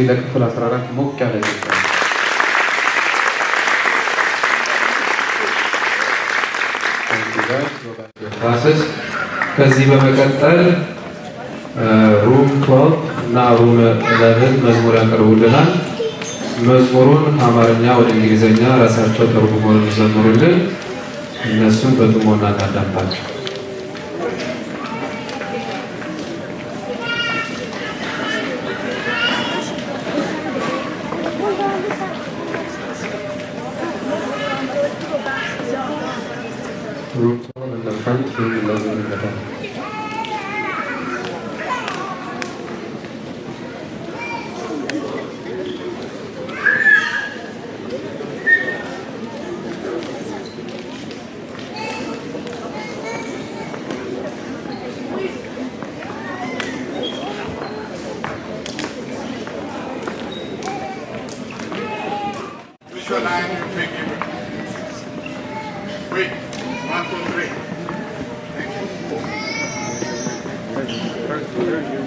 ለክፍል 14 ሞቅ ያለ ፕሮሰስ ከዚህ በመቀጠል ሩም 12 እና ሩም 11 መዝሙር ያቀርቡልናል። መዝሙሩን ከአማርኛ ወደ እንግሊዘኛ ራሳቸው ተርጉመው ይዘምሩልን። እነሱን በጥሞና እናዳምጣቸው። Room 12 in the front, room 11 in the back. Visual line, you take it. Wait. 1, 2, 3. Thank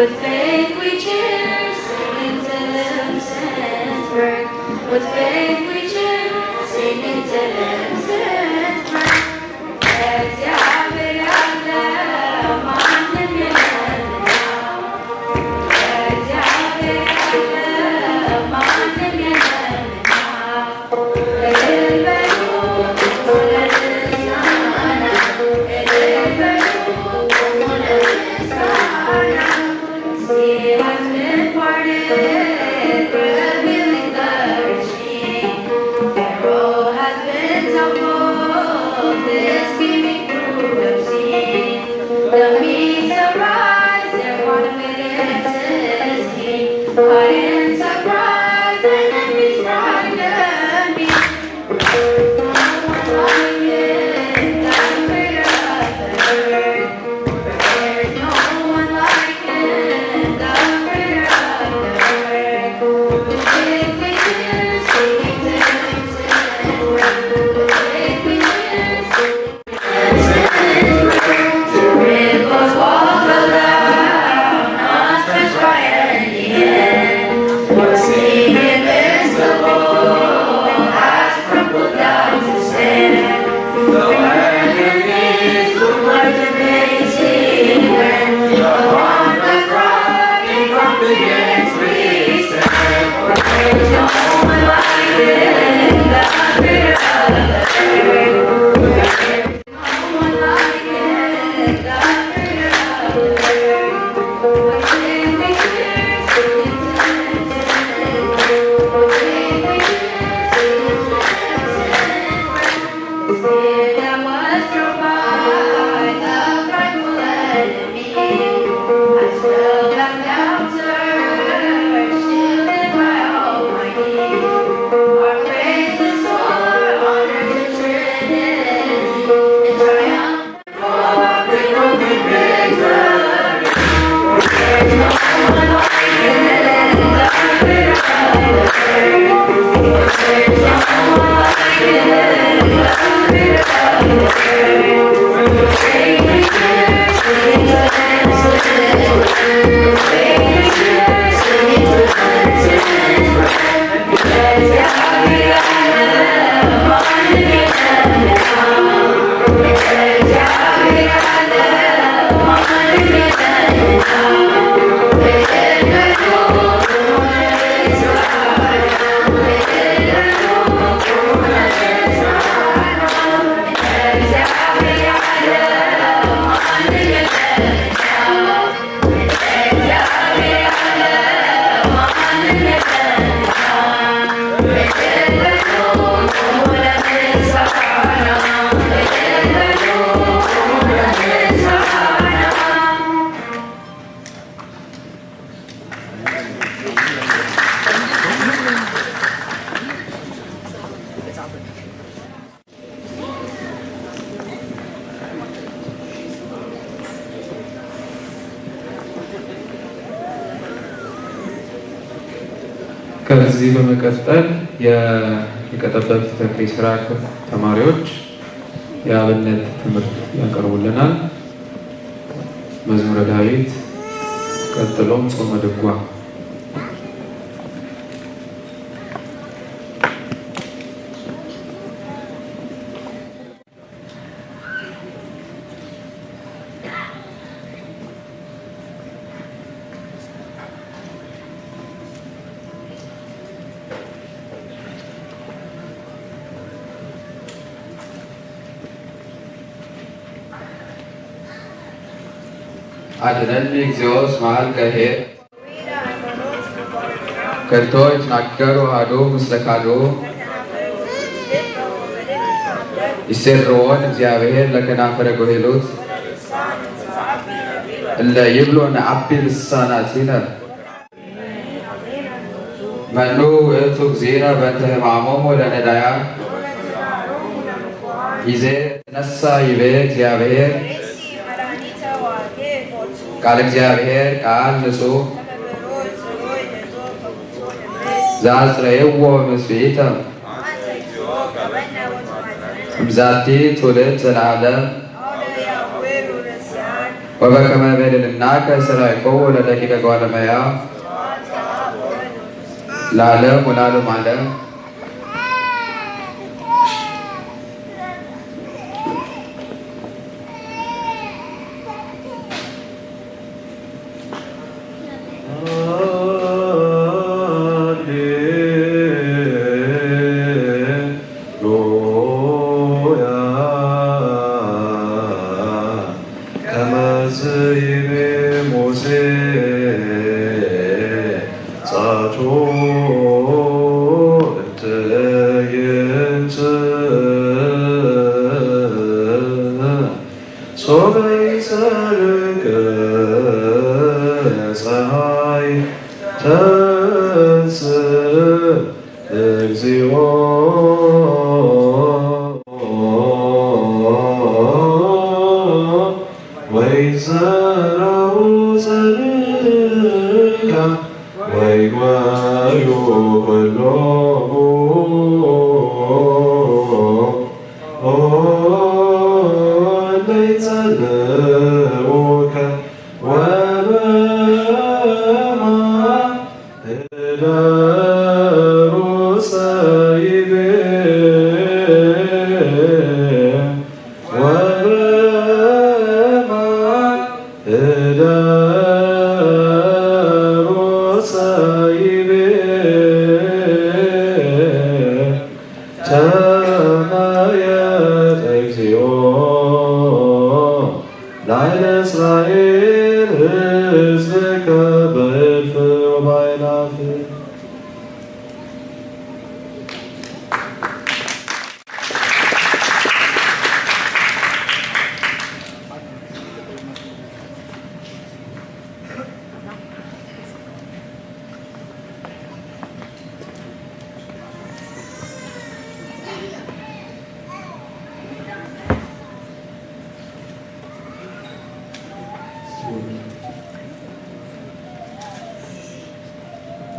With faith we cheer, singing to Lucen's birth. With faith we cheer, singing to Lucen's birth. As Yahweh Allah, man and man now. As Yahweh Allah, man and man now. El Baru, Mola Lisana. El Baru, Mola Lisana. Sea has been parted, revealing the regime. Pharaoh has been tumbled, this scheming crew have seen. The means arise, their confidence is keen. Caught in surprise, enemies frighten me. No one like it, the creator of the earth. There's no one like it, the creator of the earth. The big pictures, singing to Lucen's birth. The big pictures, singing to Lucen's birth. Ripples walk around, monsters fire in the air. Sing invincible, has crumbled down to stand. The enemies look like the basic when upon the rock in confidence we stand. There's no one like it, the creator of the earth. There's no one like it, the creator of the earth. With faith we cheer, singing to Lucen's birth. With faith we cheer, singing to Lucen's birth. Spear that was thrown by the frightful enemy has fell back down to earth, shielded by Almighty. Our praise will soar, honor to Trinity, in triumph roar, we will be victory. There's no one like it, the creator of the earth. There's no one like it, the creator of the earth. With faith we cheer, singing to Lucen's birth. With faith we cheer, singing to Lucen's birth. As Yahweh Allah, man and man now. As Yahweh Allah, man and man now. El Baru, Mola Lisana. El Baru, Mola Lisana. As Yahweh Allah, man and man now. As Yahweh Allah, man and man now. El Baru, Mola Lisana. El Baru, Mola Lisana. ከዚህ በመቀጠል የቀጠበት ተክሌ ስራ ተማሪዎች የአብነት ትምህርት ያቀርቡልናል። መዝሙረ ዳዊት፣ ቀጥሎም ጾመ ድጓ። አድነኒ እግዚኦ እስመ ኀልከ ኄር ከንቶ ይትናገሩ አሐዱ ምስለ ካልኡ ይሴርዎን እግዚአብሔር ለከናፈረ ጎሄሎት እለ ይብሎ ነዐቢ ልሳናቲነ መኑ ውእቱ እግዚእነ በእንተ ሕማሞሙ ለነዳያን ይዜ ተነሣ ይቤ እግዚአብሔር ቃል እግዚአብሔር ቃል ንጹሕ ዘአጽረየዎ ምስፊተ እምዛቲ ትውልድ ዘለዓለም ወበከመ በደልናከ ሥራይኮሙ ለደቂቀ እጓለ እመሕያው ለዓለም ወለዓለመ ዓለም።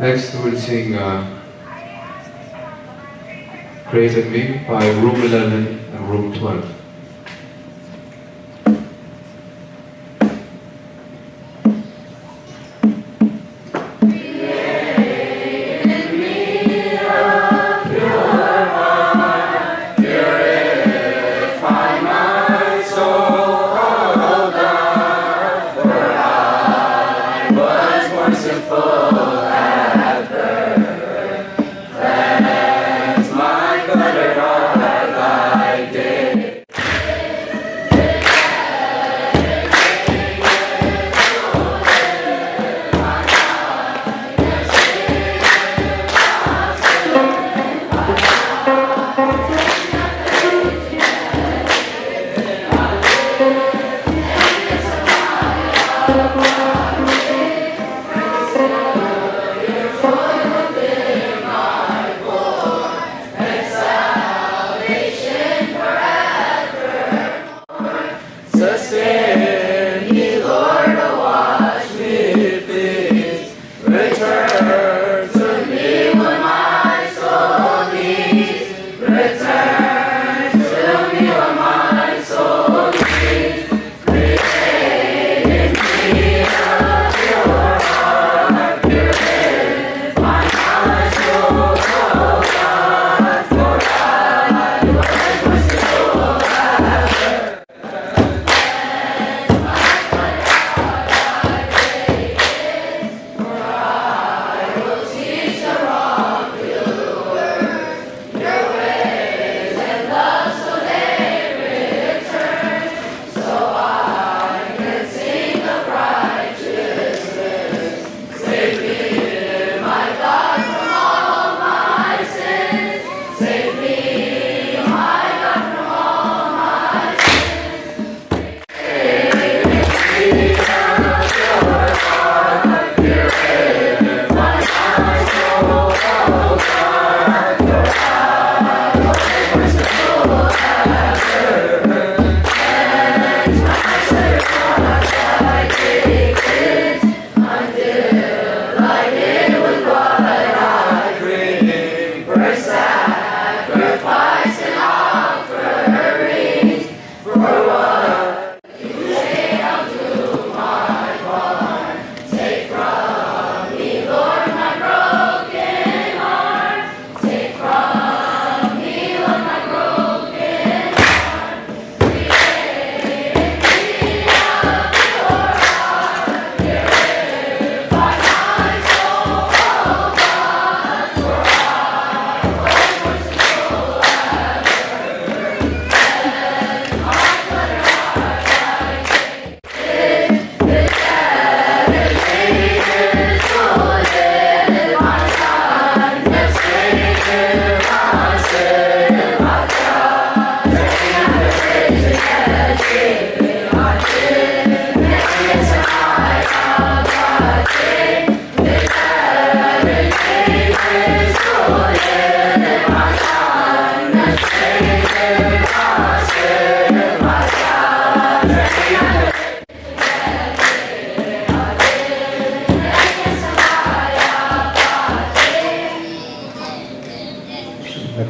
Next we'll sing Created Me by Room 11 and Room 12.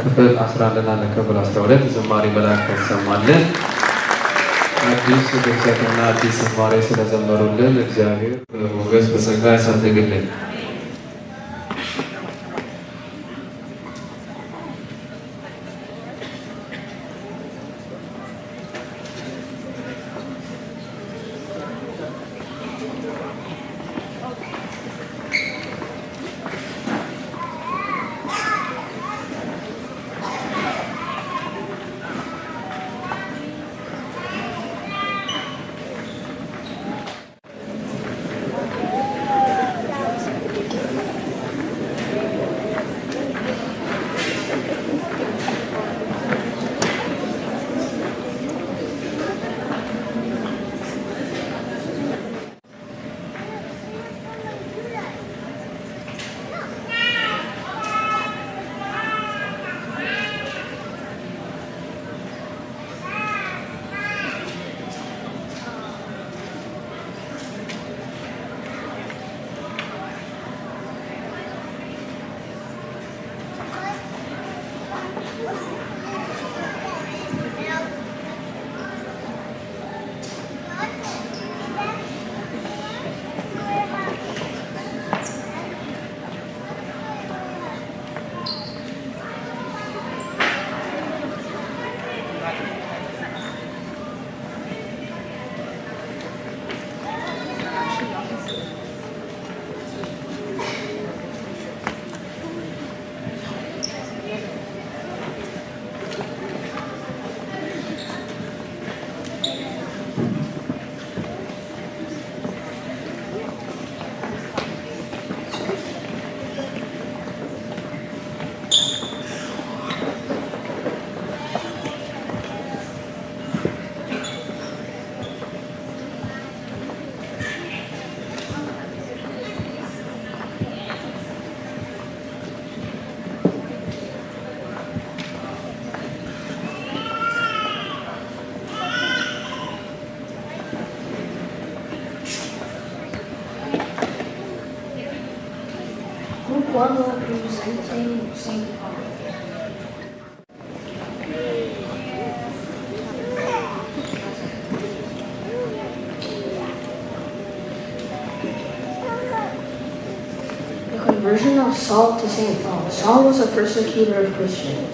ክፍል 11 እና ለክፍል 12 ዝማሬ መላእክት ያሰማልን። አዲስ ድርሰትና አዲስ ዝማሬ ስለዘመሩልን እግዚአብሔር በሞገስ በጸጋ ያሳድግልን። One representing St. Paul. The conversion of Saul to St. Paul. Saul was a persecutor of Christians.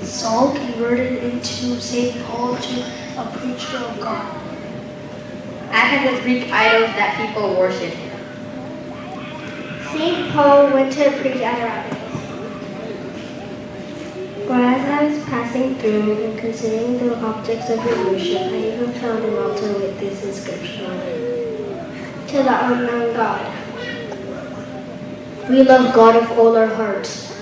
Saul converted into St. Paul to a preacher of God. I had the Greek idols that people worship. St. Paul went to preach at Arabic. For as I was passing through and considering the objects of your worship, I even found an altar with this inscription on it. To the unknown God. We love God with all our hearts.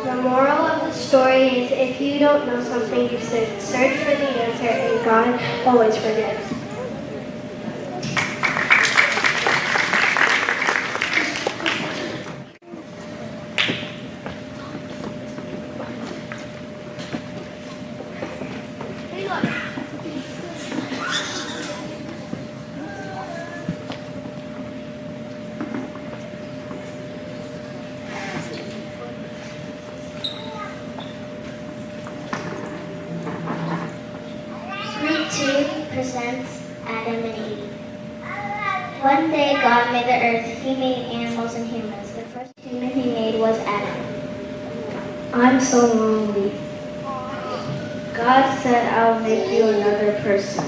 The moral of the story is if you don't know something, you should search for the answer, and God always forgives. Presents Adam and Eve. One day God made the earth. He made animals and humans. The first human he made was Adam. I'm so lonely. God said, I'll make you another person.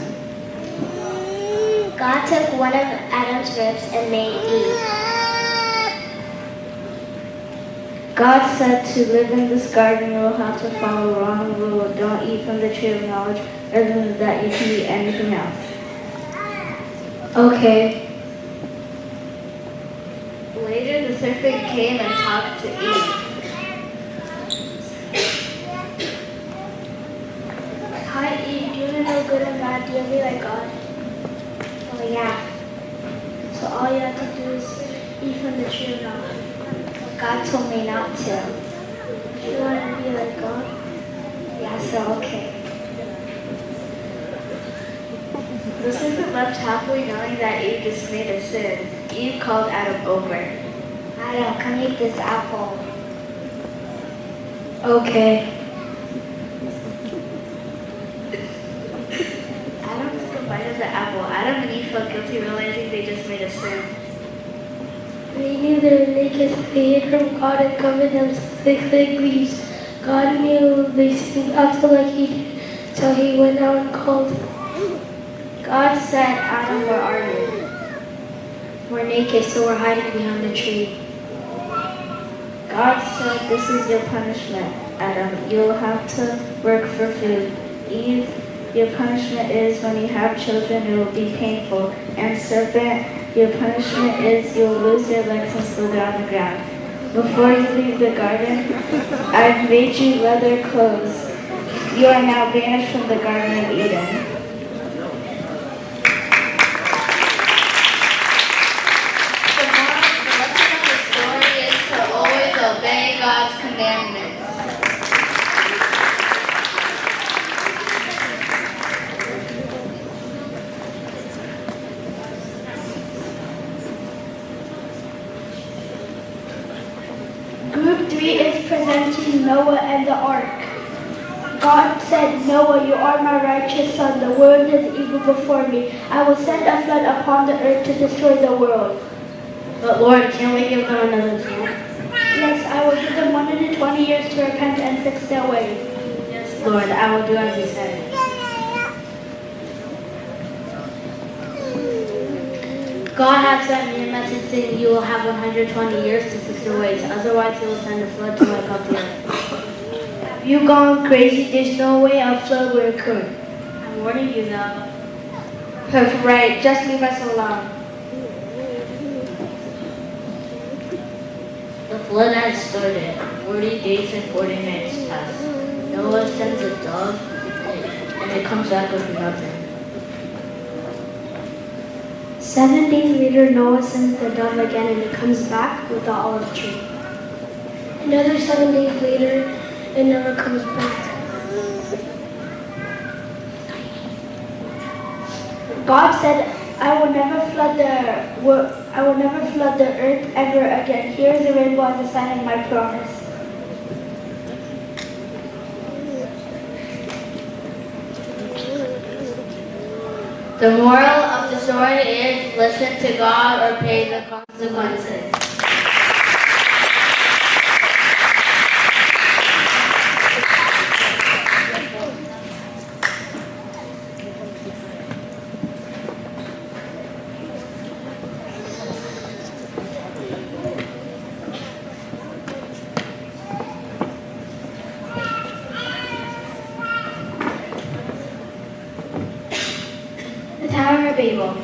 God took one of Adam's ribs and made Eve. God said to live in this garden, you will have to follow wrong rule. Don't eat from the tree of knowledge, other than that you can eat anything else. Okay. Later the serpent came and talked to Eve. Hi Eve, do you know good and bad? Do you be like God? Oh yeah. So all you have to do is eat from the tree of knowledge. God told me not to. You want to be like God? Yeah, so okay. The serpent left happily knowing that Eve just made a sin. Eve called Adam over. Adam, come eat this apple. Okay. Adam took a bite of the apple. Adam and Eve felt guilty realizing they just made a sin. They knew they were naked, so they hid from God and covered themselves with fig leaves. God knew they sinned after like he did, so he went out and called. God said, Adam, where are you? We're naked, so we're hiding behind the tree. God said, this is your punishment, Adam. You'll have to work for food. Eve, your punishment is when you have children, it will be painful. And serpent, your punishment is you'll lose your legs and slither on the ground. Before you leave the garden, I've made you leather clothes. You are now banished from the Garden of Eden. The lesson of the story is to always obey God's commandments. Group 3 is presenting Noah and the ark. God said, Noah, you are my righteous son. The world is evil before me. I will send a flood upon the earth to destroy the world. But Lord, can't we give them another chance? Yes, I will give them 120 years to repent and fix their ways. Yes, Lord, I will do as you said. God has sent me a message saying you will have 120 years to fix your ways. Otherwise, he will send a flood to wipe out the earth. Have you gone crazy? There's no way a flood will occur. I'm warning you though. Right, just leave us alone. The flood has started. 40 days and 40 minutes pass. Noah sends a dove, and it comes back with nothing. 7 days later, Noah sends the dove again and it comes back with the olive tree. Another 7 days later, it never comes back. God said, I will never flood the earth ever again. Here is the rainbow as a sign of my promise. The moral of the story is listen to God or pay the consequences. The Tower of Babel.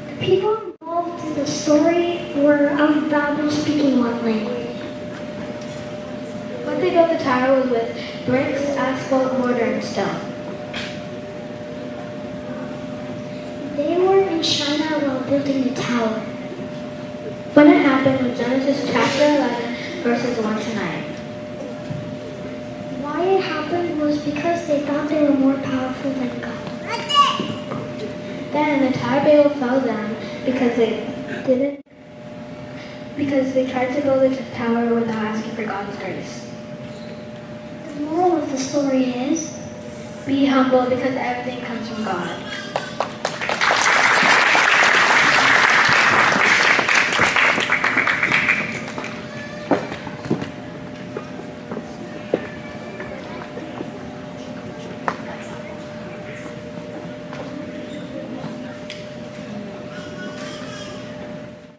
The people involved in the story were of Babel speaking one language. What they built the tower was with bricks, asphalt, mortar, and stone. They were in China while building the tower. When it happened was Genesis chapter 11, verses 1 to 9. Why it happened was because they thought they were more powerful than God. Then the Tower of Babel fell down because they tried to build a tower without asking for God's grace. The moral of the story is, be humble because everything comes from God.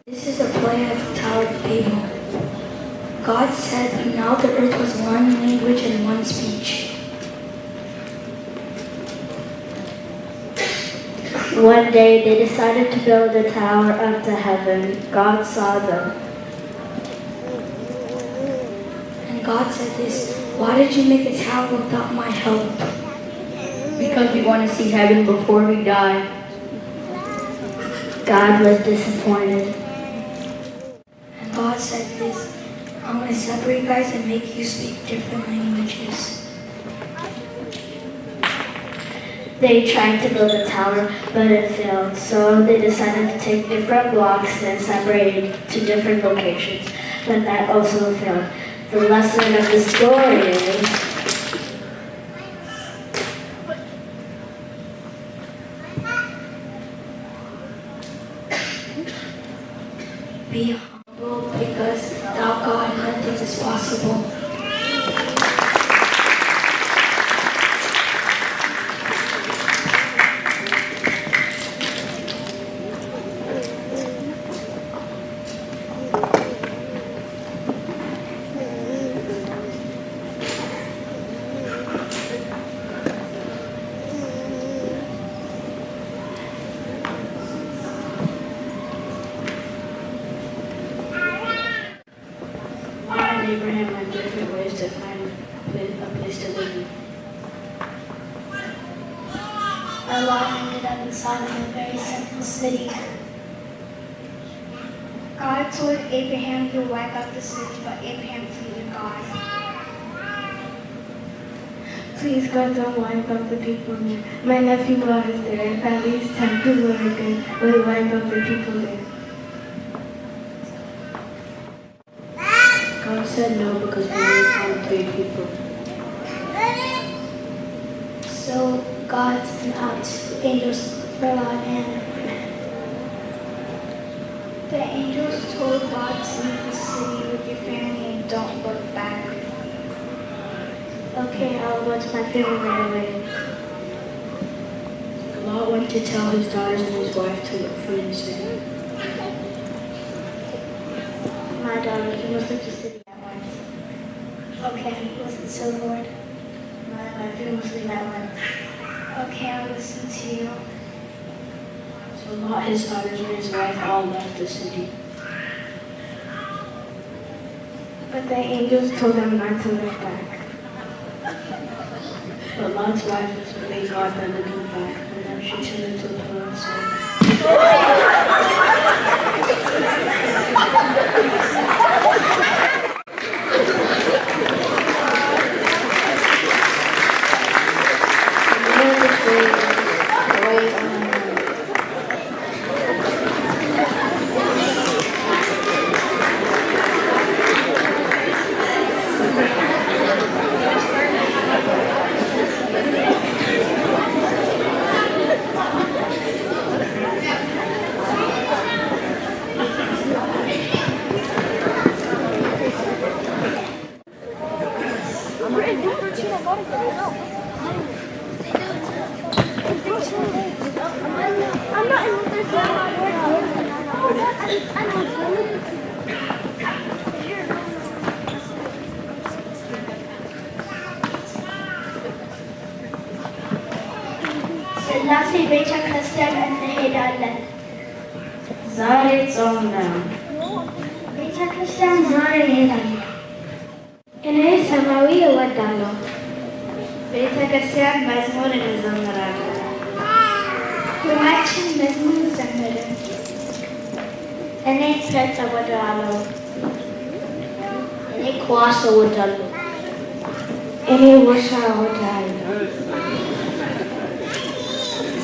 This is a play of the Tower of Babel. God said, now the earth was one language and one speech. One day they decided to build a tower up to heaven. God saw them. And God said this, why did you make a tower without my help? Because we want to see heaven before we die. God was disappointed. And God said this, I'm going to separate you guys and make you speak different languages. They tried to build a tower, but it failed, so they decided to take different blocks and separate it to different locations, but that also failed. The lesson of the story is Be humble because without God nothing is possible. Abraham went different ways to find a place to live in. Our lot ended up inside of a very simple city. God told Abraham he would wipe out the city, but Abraham pleaded God. Please, God, don't wipe out the people there. My nephew Bob is there. If at least 10 people are good, will wipe out the people there. God said no because we only found 3 people. So God sent out 2 angels for Lot and Abraham. The angels told God to leave the city with your family and don't look back. Okay, I'll go to my family right away. Lot went to tell his daughters and his wife to look for the city. My daughter, you must leave the city at once. Okay, listen to the Lord. My wife, you must leave at once. Okay, I'll listen to you. So Lot, his daughters, and his wife all left the city. But the angels told them not to look back. But Lot's wife was believing God by looking back, and then she turned into a pillar of salt. Lastly, Rachel Custom and the Hedallah. Zare Zonda. Rachel Custom, Zare Hedallah. Inay samawi wadalo. Beta Kasyan, Mazmur and Zondarada. Kumachi Mazmun Zamara. Ene Preta Wadalo. Ene Kwasa Wadalo. Inay washa wadalo.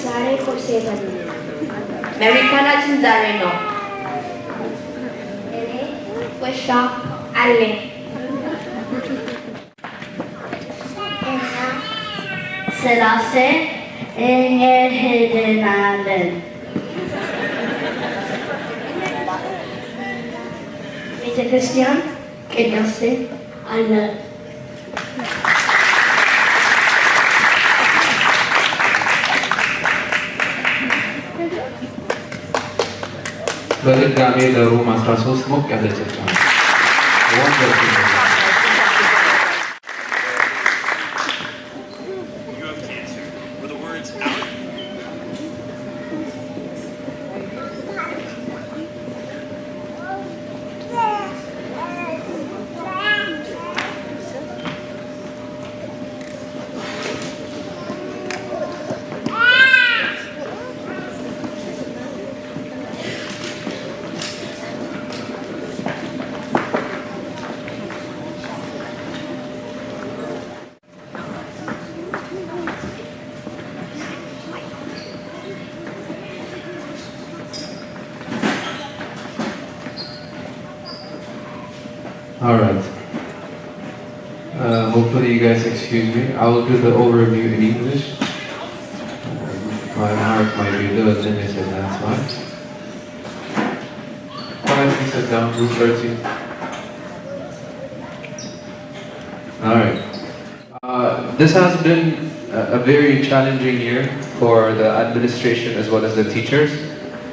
Zare Koseban. Americana Chinzareno. Ene Washa Ale. Selase Ene Hedenalen. Beta Christian, Kedaste, Allah. በድጋሜ ለሮም 13 ሞቅ ያለ ጭብጨባ። You have cancer. Were the words out? Alright. Hopefully you guys excuse me. I will do the overview in English. My mark might be a little limited, that's why. Quietly sit down, group 13. Alright. This has been a very challenging year for the administration as well as the teachers.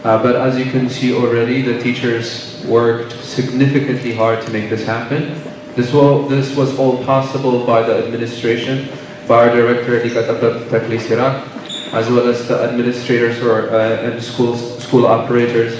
But as you can see already, the teachers worked significantly hard to make this happen. This was all possible by the administration, by our director, as well as the administrators and school operators,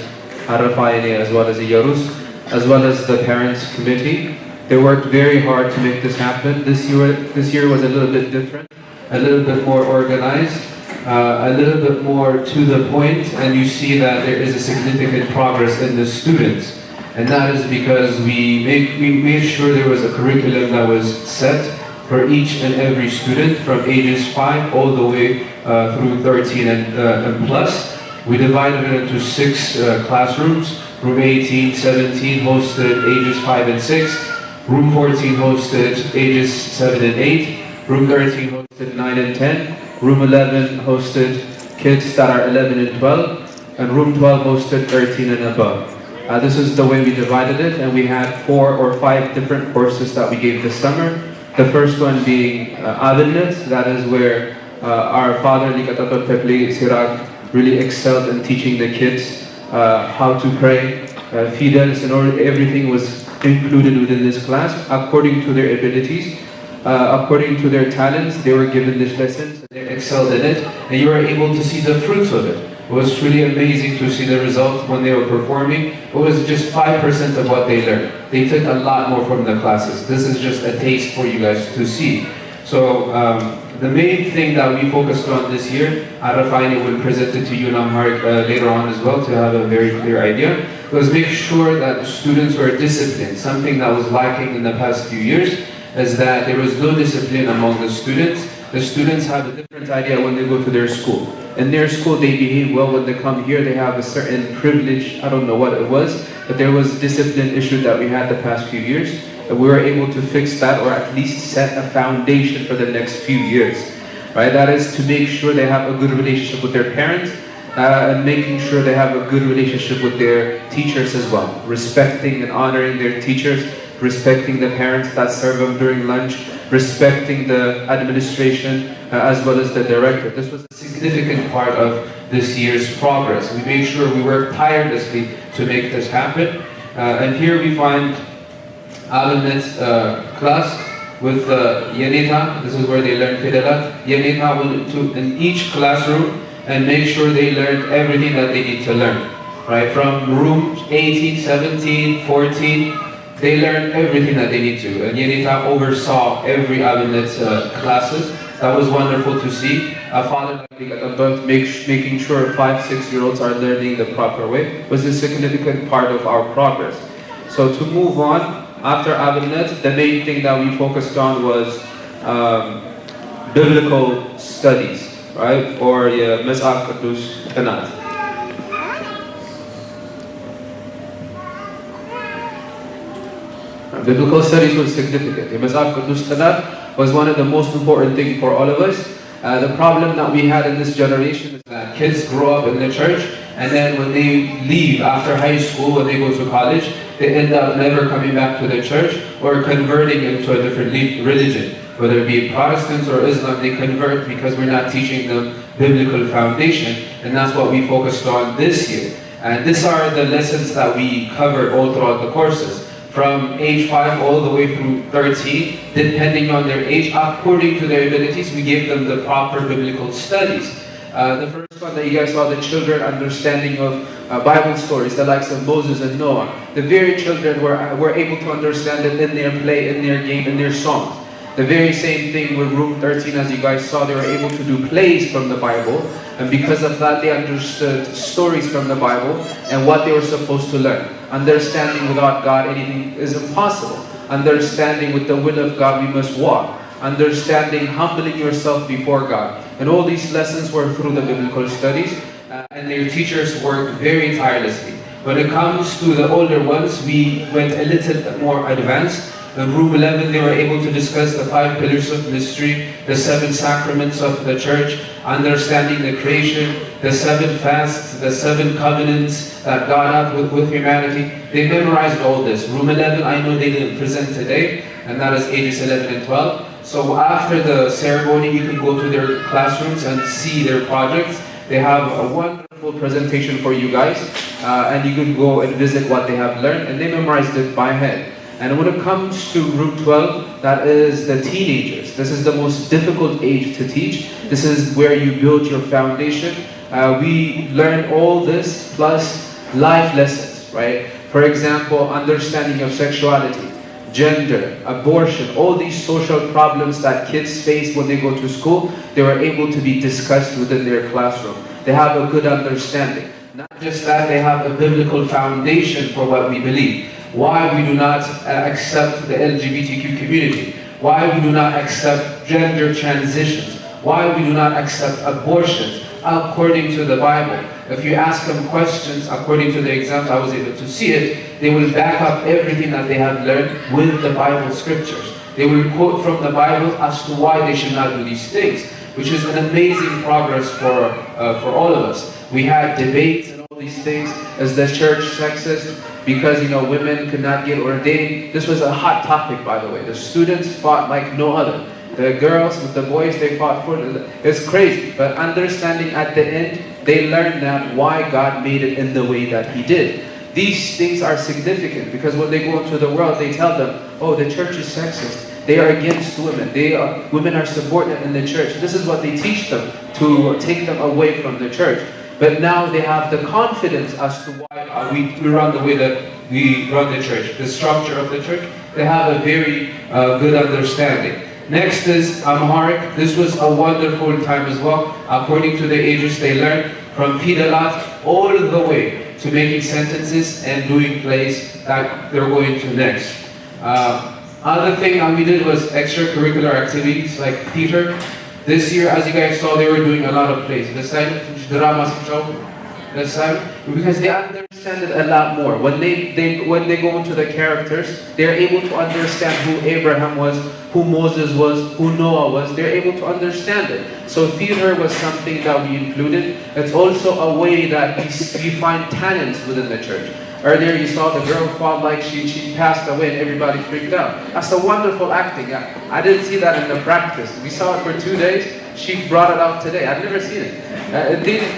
Arafayani, as well as the Yarus, as well as the parents committee. They worked very hard to make this happen. This year was a little bit different, a little bit more organized, a little bit more to the point, and you see that there is a significant progress in the students. And that is because we made sure there was a curriculum that was set for each and every student from ages 5 all the way through 13 and plus. We divided it into 6 classrooms. Room 18, 17 hosted ages 5 and 6. Room 14 hosted ages 7 and 8. Room 13 hosted 9 and 10. Room 11 hosted kids that are 11 and 12. And room 12 hosted 13 and above. This is the way we divided it, and we had 4 or 5 different courses that we gave this summer. The first one being Adilnet, that is where our father, Likatatul Pepli Sirak, really excelled in teaching the kids how to pray. Fidels and everything was included within this class according to their abilities, according to their talents. They were given these lessons, they excelled in it, and you were able to see the fruits of it. It was truly amazing to see the results when they were performing. It was just 5% of what they learned. They took a lot more from the classes. This is just a taste for you guys to see. So the main thing that we focused on this year, Arafayani will present it to you later on as well to have a very clear idea, was make sure that the students were disciplined. Something that was lacking in the past few years is that there was no discipline among the students. The students have a different idea when they go to their school. In their school, they behave well. When they come here, they have a certain privilege. I don't know what it was, but there was discipline issue that we had the past few years. And we were able to fix that, or at least set a foundation for the next few years. Right? That is to make sure they have a good relationship with their parents, and making sure they have a good relationship with their teachers as well. Respecting and honoring their teachers, respecting the parents that serve them during lunch, respecting the administration as well as the director. This was a significant part of this year's progress. We made sure we worked tirelessly to make this happen. And here we find Alanet's class with Yanita. This is where they learn Fidelat. Yanita went in each classroom and make sure they learned everything that they need to learn. Right? From room 18, 17, 14, they learned everything that they need to. And Yanita oversaw every Alanet's classes. That was wonderful to see. A father like making sure 5-6-year-olds are learning the proper way was a significant part of our progress. So to move on, after Alanet, the main thing that we focused on was biblical studies, right? Or Mas'af Qudus Tanat. Biblical studies was significant. Mas'af Qudus Tanat was one of the most important things for all of us. The problem that we had in this generation is that kids grow up in the church, and then when they leave after high school, when they go to college, they end up never coming back to the church or converting into a different religion. Whether it be Protestants or Islam, they convert because we're not teaching them biblical foundation, and that's what we focused on this year. And these are the lessons that we covered all throughout the courses. From age 5 all the way through 13, depending on their age, according to their abilities, we gave them the proper biblical studies. The first one that you guys saw, the children understanding of Bible stories, the likes of Moses and Noah. The very children were able to understand it in their play, in their game, in their songs. The very same thing with room 13, as you guys saw, they were able to do plays from the Bible, and because of that they understood stories from the Bible and what they were supposed to learn. Understanding without God anything is impossible. Understanding with the will of God we must walk. Understanding, humbling yourself before God. And all these lessons were through the biblical studies, and their teachers worked very tirelessly. When it comes to the older ones, we went a little bit more advanced. In room 11, they were able to discuss the 5 pillars of mystery, the 7 sacraments of the church, understanding the creation, the 7 fasts, the 7 covenants that God had with humanity. They memorized all this. Room 11, I know they didn't present today, and that is ages 11 and 12. So after the ceremony, you can go to their classrooms and see their projects. They have a wonderful presentation for you guys, and you can go and visit what they have learned, and they memorized it by head. And when it comes to room 12, that is the teenagers. This is the most difficult age to teach. This is where you build your foundation. We learn all this plus life lessons, right? For example, understanding of sexuality, gender, abortion, all these social problems that kids face when they go to school, they were able to be discussed within their classroom. They have a good understanding. Not just that, they have a biblical foundation for what we believe. Why we do not accept the LGBTQ community. Why we do not accept gender transitions. Why we do not accept abortions according to the Bible. If you ask them questions according to the exams, I was able to see it, they will back up everything that they have learned with the Bible scriptures. They will quote from the Bible as to why they should not do these things, which is an amazing progress for all of us. We had debates and all these things. Is the church sexist because women could not get ordained? This was a hot topic, by the way. The students fought like no other. The girls with the boys, they fought for it. It's crazy, but understanding at the end, they learned that why God made it in the way that He did. These things are significant because when they go into the world, they tell them, oh, the church is sexist. They are against women. Women are subordinate in the church. This is what they teach them to take them away from the church. But now they have the confidence as to why we run the way that we run the church, the structure of the church. They have a very good understanding. Next is Amharic. This was a wonderful time as well. According to the ages, they learned from Fidalat all the way to making sentences and doing plays that they're going to next. Other thing that we did was extracurricular activities like theater. This year, as you guys saw, they were doing a lot of plays. This time, drama because they understand it a lot more. When they go into the characters, they're able to understand who Abraham was, who Moses was, who Noah was. They're able to understand it. So theater was something that we included. It's also a way that we find talents within the church. Earlier you saw the girl fall like she passed away and everybody freaked out. That's a wonderful acting. I didn't see that in the practice. We saw it for 2 days. She brought it out today. I've never seen it.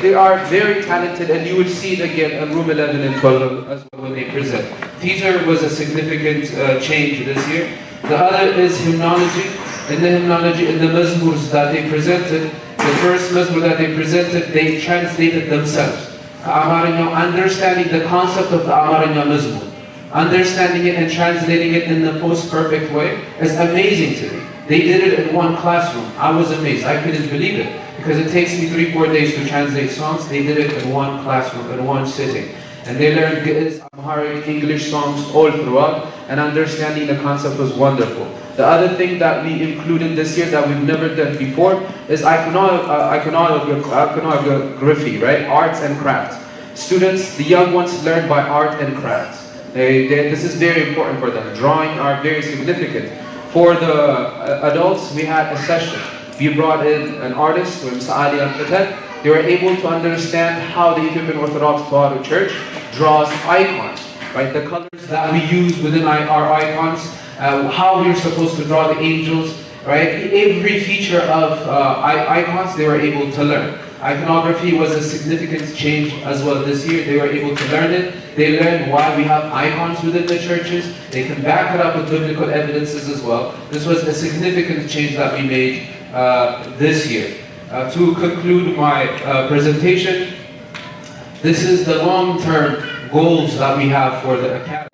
They are very talented, and you will see it again in room 11 and 12 as well when they present. Theater was a significant change this year. The other is hymnology. In the hymnology, in the mazmurs that they presented, the first mazmur that they presented, they translated themselves. Understanding the concept of the Amarinya mazmur, understanding it and translating it in the most perfect way is amazing to me. They did it in one classroom. I was amazed. I couldn't believe it because it takes me 3-4 days to translate songs. They did it in one classroom, in one sitting. And they learned Ge'ez, Amharic, English songs all throughout, and understanding the concept was wonderful. The other thing that we included this year that we've never done before is iconography, right? Arts and crafts. Students, the young ones learn by art and crafts. This is very important for them. Drawing are very significant. For the adults, we had a session. We brought in an artist, Saadi al-Fatat. They were able to understand how the Ethiopian Orthodox Tawahedo Church draws icons, right? The colors that we use within our icons, how we're supposed to draw the angels, right? Every feature of icons they were able to learn. Iconography was a significant change as well this year. They were able to learn it. They learned why we have icons within the churches. They can back it up with biblical evidences as well. This was a significant change that we made this year. To conclude my presentation, this is the long-term goals that we have for the academy.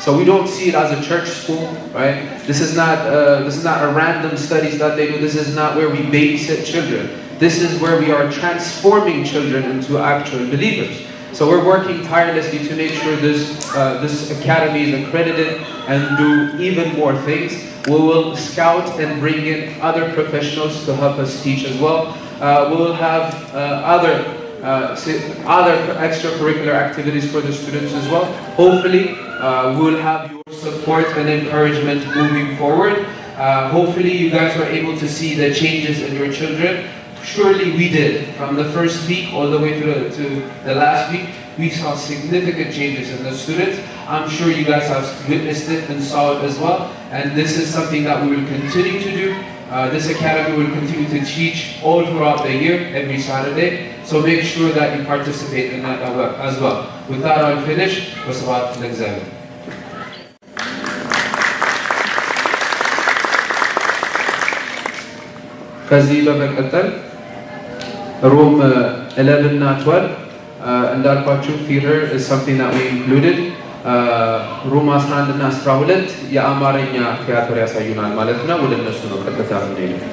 So we don't see it as a church school, right? This is not a random studies that they do. This is not where we babysit children. This is where we are transforming children into actual believers. So we're working tirelessly to make sure this academy is accredited and do even more things. We will scout and bring in other professionals to help us teach as well. We will have other other extracurricular activities for the students as well. Hopefully, we'll have your support and encouragement moving forward. Hopefully, you guys were able to see the changes in your children. Surely we did. From the first week all the way to the last week, we saw significant changes in the students. I'm sure you guys have witnessed it and saw it as well. And this is something that we will continue to do. This academy will continue to teach all throughout the year, every Saturday. So make sure that you participate in that as well. With that, I'll finish. Wassalat al-exam. ከዚህ በመቀጠል ሮም 11 እና 12 እንዳልኳችሁ theater is something that we included. ሮም 11 እና 12 የአማርኛ ቲያትር ያሳዩናል ማለት ነው። ወደ እነሱ ነው ቀጥታ የምንሄደው።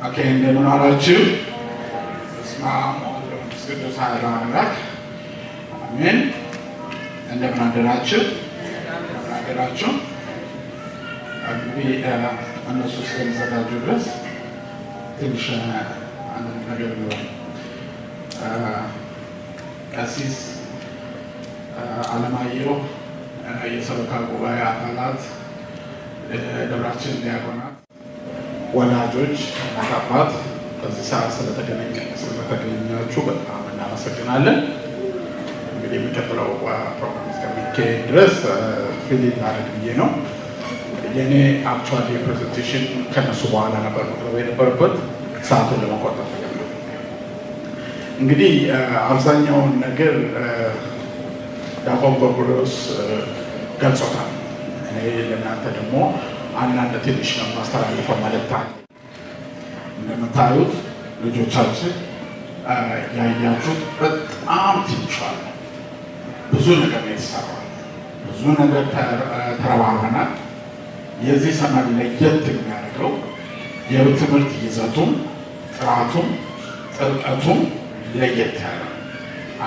Okay, እንደምን አላችሁ? በስመ አብ ወወልድ ወመንፈስ ቅዱስ አሐዱ አምላክ አሜን። እንደምን አደራችሁ? እንግዲህ እነሱ እስከሚዘጋጁ ድረስ ትንሽ አንድ ነገር ነው። ቀሲስ አለማየሁ፣ የሰበካ ጉባኤ አባላት፣ ደብራችን ዲያቆናት፣ ወላጆች፣ አባት በዚህ ሰዓት ስለተገናኛችሁ በጣም እናመሰግናለን። እንግዲህ የሚቀጥለው ፕሮግራም እስከሚካሄድ ድረስ ፊሊንግ አድርግ ብዬ ነው። የኔ አክቹዋሊ ፕሬዘንቴሽን ከነሱ በኋላ ነበር መቅረብ የነበረበት፣ ሰዓቱን ለመቆጠብ ነው። እንግዲህ አብዛኛውን ነገር ዲያቆን በርበሮስ ገልጾታል። እኔ ለእናንተ ደግሞ አንዳንድ ትንሽ ነው ማስተላለፈው መልእክት አለ። እንደምታዩት ልጆቻችን ያያችሁት በጣም ትንሽ አለ። ብዙ ነገር ነው የተሰራው። ብዙ ነገር ተረባርበናል። የዚህ ሰመር ለየት የሚያደርገው የትምህርት ይዘቱም ጥራቱም ጥልቀቱም ለየት ያለ፣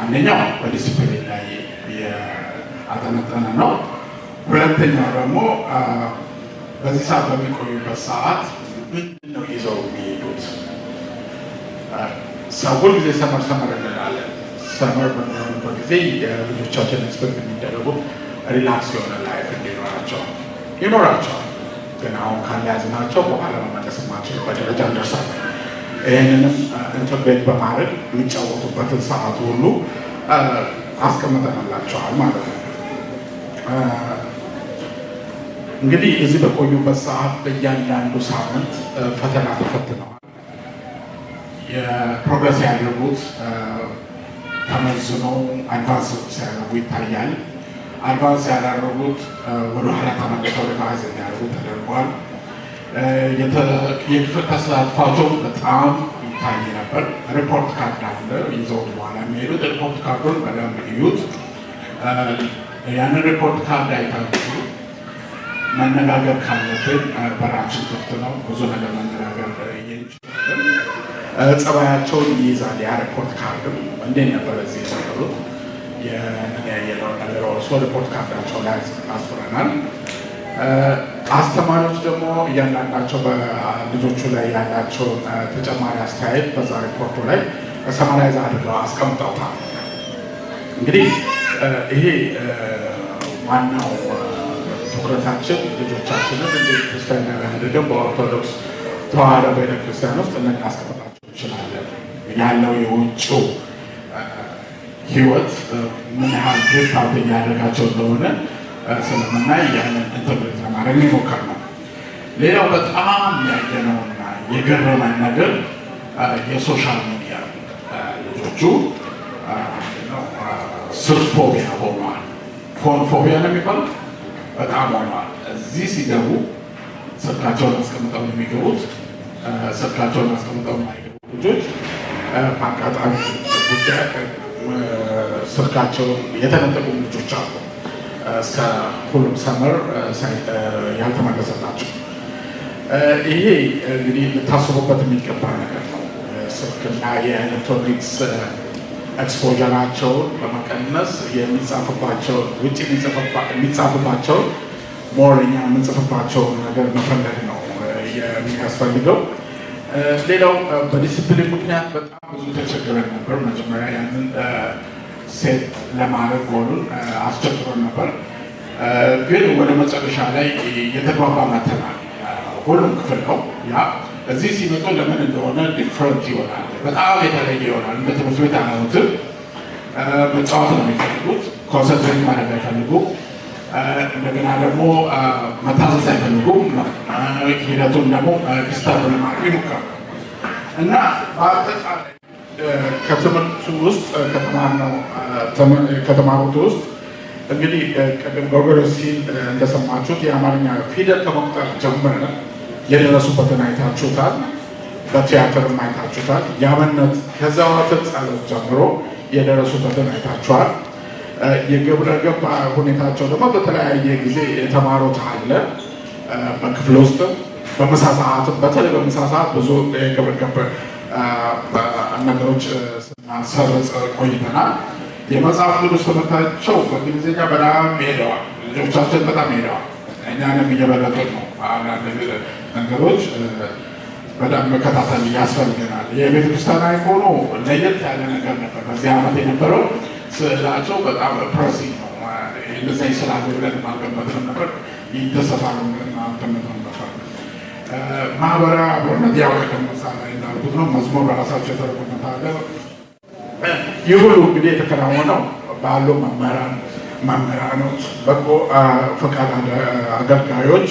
አንደኛው በዲሲፕሊን ላይ ያጠነጠነ ነው። ሁለተኛው ደግሞ በዚህ ሰዓት በሚቆዩበት ሰዓት ምንድን ነው ይዘው የሚሄዱት? ሁል ጊዜ ሰመር እንላለን። ሰመር በሚሆኑበት ጊዜ ልጆቻችን ኤክስፐክት የሚደረጉት ሪላክስ የሆነ ላይፍ እንዲኖራቸው ይኖራቸዋል። ግን አሁን ካልያዝናቸው በኋላ መመለስ የማንችልበት ደረጃ እንደርሳለን። ይህንንም ኢንተግሬት በማድረግ የሚጫወቱበትን ሰዓት ሁሉ አስቀምጠንላቸዋል ማለት ነው። እንግዲህ እዚህ በቆዩበት ሰዓት በእያንዳንዱ ሳምንት ፈተና ተፈትነዋል። የፕሮግረስ ያደረጉት ተመዝነው አድቫንስ ሲያደርጉ ይታያል። አድቫንስ ያደረጉት ወደ ኋላ ተመልሰው ሪቫይዝ እንዲያደርጉ ተደርጓል። የክፍል ተሳትፏቸው በጣም ይታይ ነበር። ሪፖርት ካርድ አለ ይዘው በኋላ የሚሄዱት። ሪፖርት ካርዱን በደንብ እዩት። ያንን ሪፖርት ካርድ አይታችሁ መነጋገር ካለብን በራችን ክፍት ነው። ብዙ ነገር መነጋገር እንችላለን። ጸባያቸውን ይይዛል። ያ ሪፖርት ካርድም እንዴት ነበር እዚህ የሰሩት ያየነውን ነገር ወርሶ ሪፖርት ካርዳቸው ላይ አስፍረናል። አስተማሪዎች ደግሞ እያንዳንዳቸው በልጆቹ ላይ ያላቸውን ተጨማሪ አስተያየት በዛ ሪፖርቱ ላይ ሰማራይዝ አድርገው አስቀምጠውታል። እንግዲህ ይሄ ዋናው ትኩረታችን ልጆቻችንን እንዴት ክርስቲያናዊ አድርገን በኦርቶዶክስ ተዋሕዶ ቤተክርስቲያን ውስጥ ልናስቀምጣቸው እንችላለን ያለው የውጭው ህይወት ምን ያህል ሪፍት እያደረጋቸው እንደሆነ ስለምናይ ያንን ኢንተርፕሬት ለማድረግ ይሞከር ነው። ሌላው በጣም ያየነውና የገረመን ነገር የሶሻል ሚዲያ ልጆቹ ስልክ ፎቢያ ሆኗል። ፎን ፎቢያ ነው የሚባለው በጣም ሆኗል። እዚህ ሲገቡ ስልካቸውን አስቀምጠው የሚገቡት ስልካቸውን አስቀምጠው የማይገቡ ልጆች በአጋጣሚ ጉዳይ ስልካቸውን የተነጠቁ ልጆች አሉ። እስከ ሁሉም ሰመር ያልተመለሰላቸው። ይሄ እንግዲህ ልታስቡበት የሚገባ ነገር ነው። ስልክና የኤሌክትሮኒክስ ኤክስፖጀራቸውን በመቀነስ የሚጻፍባቸውን ውጭ የሚጻፍባቸውን ሞር እኛ የምንጽፍባቸውን ነገር መፈለግ ነው የሚያስፈልገው። ሌላው በዲስፕሊን ምክንያት በጣም ብዙ ተቸግረን ነበር። መጀመሪያ ያንን ሴት ለማድረግ ጎሉን አስቸግሮን ነበር። ግን ወደ መጨረሻ ላይ የተግባባ መተናል። ሁሉም ክፍል ነው ያ እዚህ ሲመጡ ለምን እንደሆነ ዲፍረንት ይሆናል፣ በጣም የተለየ ይሆናል። እንደ ትምህርት ቤት አያዩትም። መጫወት ነው የሚፈልጉት፣ ኮንሰንትሬት ማድረግ አይፈልጉም። እንደገና ደግሞ መታዘዝ አይፈልጉም። ሂደቱን ደግሞ ዲስታርብ ለማድረግ ይሞክራሉ እና በአጠቃላይ ከትምህርቱ ውስጥ ከተማሩት ውስጥ እንግዲህ ቅድም ጎርጎርዮስ ሲል እንደሰማችሁት የአማርኛ ፊደል ከመቁጠር ጀምረን የደረሱበትን አይታችሁታል። በቲያትርም አይታችሁታል። የአብነት ከዘወትር ጸሎት ጀምሮ የደረሱበትን አይታችኋል። የግብረ ገብ ሁኔታቸው ደግሞ በተለያየ ጊዜ የተማሩት አለ። በክፍል ውስጥ በምሳ ሰዓት በተለይ በምሳ ሰዓት ብዙ የግብረ ገብ ነገሮች ስናሰርጽ ቆይተናል። የመጽሐፍ ቅዱስ ትምህርታቸው በእንግሊዝኛ በጣም ሄደዋል። ልጆቻችን በጣም ሄደዋል። እኛንም እየበለጡን ነው። ነገሮች በጣም መከታተል ያስፈልገናል። የቤተክርስቲያናዊ ሆኖ ለየት ያለ ነገር ነበር። በዚህ ዓመት የነበረው ስዕላቸው በጣም ፕሬሲንግ ነው። እንደዚህ ስላለ ብለን ማልገመትም ነበር። ይደሰታሉ ማልገመትም ነበር። ማህበራዊ አብሮነት ያው ከመሳ ላይ እንዳልኩት ነው። መዝሙር በራሳቸው የተረጎመት አለ። ይህ ሁሉ እንግዲህ የተከናወነው ባሉ መምህራኖች፣ በጎ ፈቃድ አገልጋዮች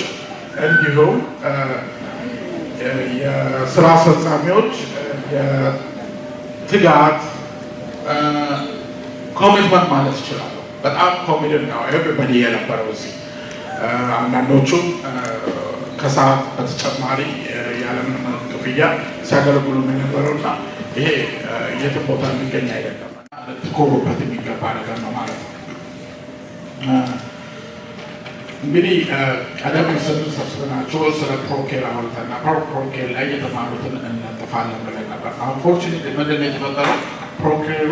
እንዲሁም የስራ አስፈጻሚዎች የትጋት ኮሚትመንት ማለት ይችላሉ። በጣም ኮሚትድ ነው ኤቭሪባዲ የነበረው እዚህ። አንዳንዶቹም ከሰዓት በተጨማሪ ያለምንም ክፍያ ሲያገለግሉ ነው የነበረውና ይሄ የትም ቦታ የሚገኝ አይደለም። ልትኮሩበት የሚገባ ነገር ነው ማለት ነው። እንግዲህ ቀደም ሲል ሰብስበናቸው ስለ ፕሮኬር አውርተን ነበር። ፕሮኬር ላይ የተማሩትን እንለጥፋለን ብለን ነበር። አንፎርቹኔትሊ ምንድን ነው የተፈጠረው? ፕሮኬሩ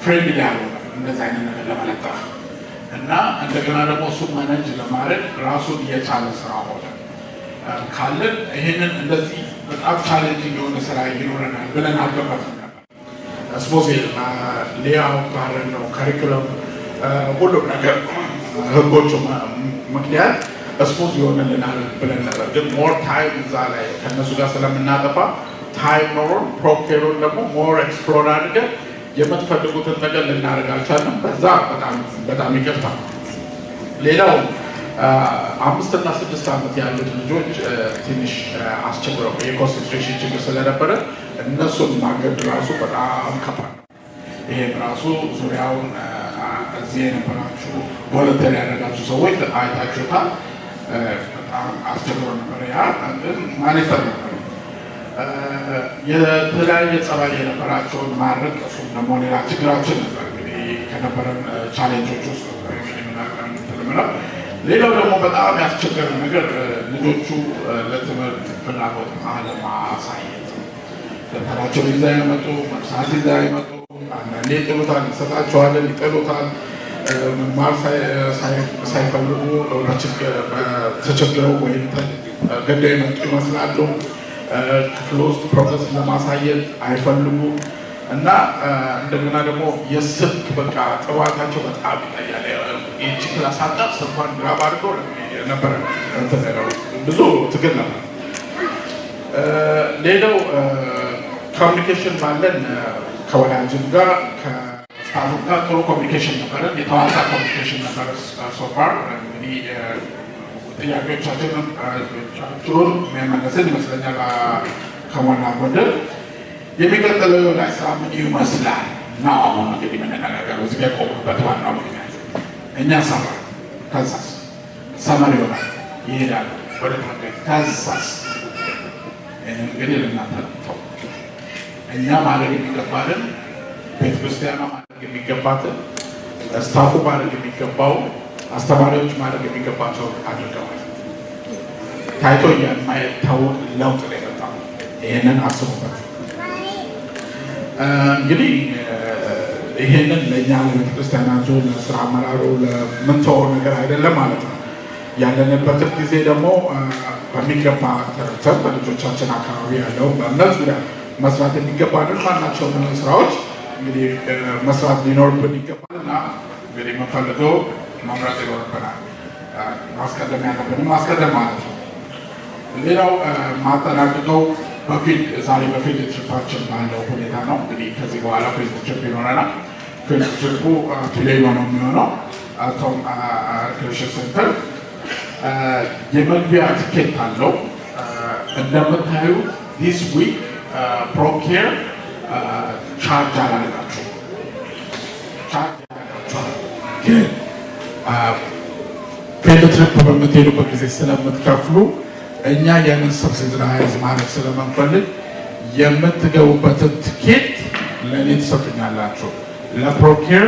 ፍሬንድሊ ያልሆነ እንደዚህ አይነት ነገር ለመለጠፍ እና እንደገና ደግሞ እሱን መነጅ ለማድረግ ራሱን የቻለ ስራ ሆነ ካለን ይህንን እንደዚህ በጣም ቻሌንጂንግ የሆነ ስራ ይኖረናል ብለን አልገመትም ነበር። ስፖዝ ሌያው ባረግ ነው ካሪኩለም ሁሉም ነገር ህጎቹ ምክንያት ስፖዝ ይሆንልናል ብለን ነበር። ግን ሞር ታይም እዛ ላይ ከእነሱ ጋር ስለምናጠፋ ታይም ኖሮን ፕሮኬሩን ደግሞ ሞር ኤክስፕሎር አድርገን የምትፈልጉትን ነገር ልናደርግ አልቻልንም። በዛ በጣም ይቅርታ። ሌላው 5 እና 6 ዓመት ያሉት ልጆች ትንሽ አስቸግረው የኮንሰንትሬሽን ችግር ስለነበረ እነሱን ማገድ ራሱ በጣም ከባድ ነው። ይሄም ራሱ ዙሪያውን እዚህ የነበራችሁ ቮለንተሪ ያደረጋችሁ ሰዎች አይታችሁታል። በጣም አስቸግሮ ነበር። ያ ግን ማለት ነበር የተለያየ ጸባይ የነበራቸውን ማድረግ እሱም ደግሞ ሌላ ችግራችን ነበር። እንግዲህ ከነበረን ቻሌንጆች ውስጥ ምናምንትልምለው ሌላው ደግሞ በጣም ያስቸገረ ነገር ልጆቹ ለትምህርት ፍላጎት አለማሳየት። ደብተራቸውን ይዛ ይመጡ፣ መርሳት ይዛ ይመጡ። አንዳንዴ ይጥሉታል፣ ይሰጣቸዋለን፣ ይጥሉታል። መማር ሳይፈልጉ ተቸግረው ወይም ገደው የመጡ ይመስላሉ። ክፍል ውስጥ ፕሮግረስ ለማሳየት አይፈልጉም። እና እንደገና ደግሞ የስልክ በቃ ጥዋታቸው በጣም ይታያል። ይህቺ ክላስ አጣ ስልኳን ግራብ አድርጎ ነበረ ብዙ ትግል ነበር። ሌላው ኮሚኒኬሽን ባለን ከወላጅም ጋር ከስታፉ ጋር ጥሩ ኮሚኒኬሽን ነበረ፣ የተዋጣ ኮሚኒኬሽን ነበረ። ሶፋር እንግዲህ ጥያቄዎቻችንን የሚመለስን ይመስለኛል ከሞላ ጎደል። የሚቀጥለው ላይ ስራ ምን ይመስላል ነው እንግዲህ የምንነጋገረው። እዚህ የቆሙበት ዋናው ምክንያት እኛ ሰራ ከዛስ ሰመር ይሆናል ይሄዳል ወደ ትምህርት ቤት ከዛስ እንግዲህ ልናንተ ነው እኛ ማድረግ የሚገባልን ቤተ ክርስቲያኗ ማድረግ የሚገባትን ስታፉ ማድረግ የሚገባው አስተማሪዎች ማድረግ የሚገባቸው አድርገዋል። ታይቶ የማይታወቅ ለውጥ ላይ መጣ። ይሄንን አስቡበት። እንግዲህ ይሄንን ለእኛ ለቤተክርስቲያናቱ ለስራ አመራሩ ለምንተወው ነገር አይደለም ማለት ነው። ያለንበትን ጊዜ ደግሞ በሚገባ ተረድተን በልጆቻችን አካባቢ ያለው በእምነት ዙሪያ መስራት የሚገባንን ማናቸውን ስራዎች እንግዲህ መስራት ሊኖርብን ይገባል እና እንግዲህ የምንፈልገው መምረጥ ይኖርብናል። ማስቀደም ያለብንም ማስቀደም ማለት ነው። ሌላው ማጠናቅቀው በፊልድ ዛሬ በፊልድ ትሪፓችን ባለው ሁኔታ ነው። እንግዲህ ከዚህ በኋላ ፊልድ ትሪፕ ይኖረናል። ፊልድ ትሪፑ ቱሌሎ ነው የሚሆነው አቶም ክሪስቸን ሴንተር። የመግቢያ ቲኬት አለው። እንደምታዩ ዲስ ዊክ ፕሮኬር ቻርጅ አላደረጋችሁ ግን ፊልድ ትሪፕ በምትሄዱበት ጊዜ ስለምትከፍሉ እኛ ያንን ሰብሲዳይዝ ማድረግ ስለምንፈልግ የምትገቡበትን ቲኬት ለእኔ ትሰጡኛላችሁ። ለፕሮኬር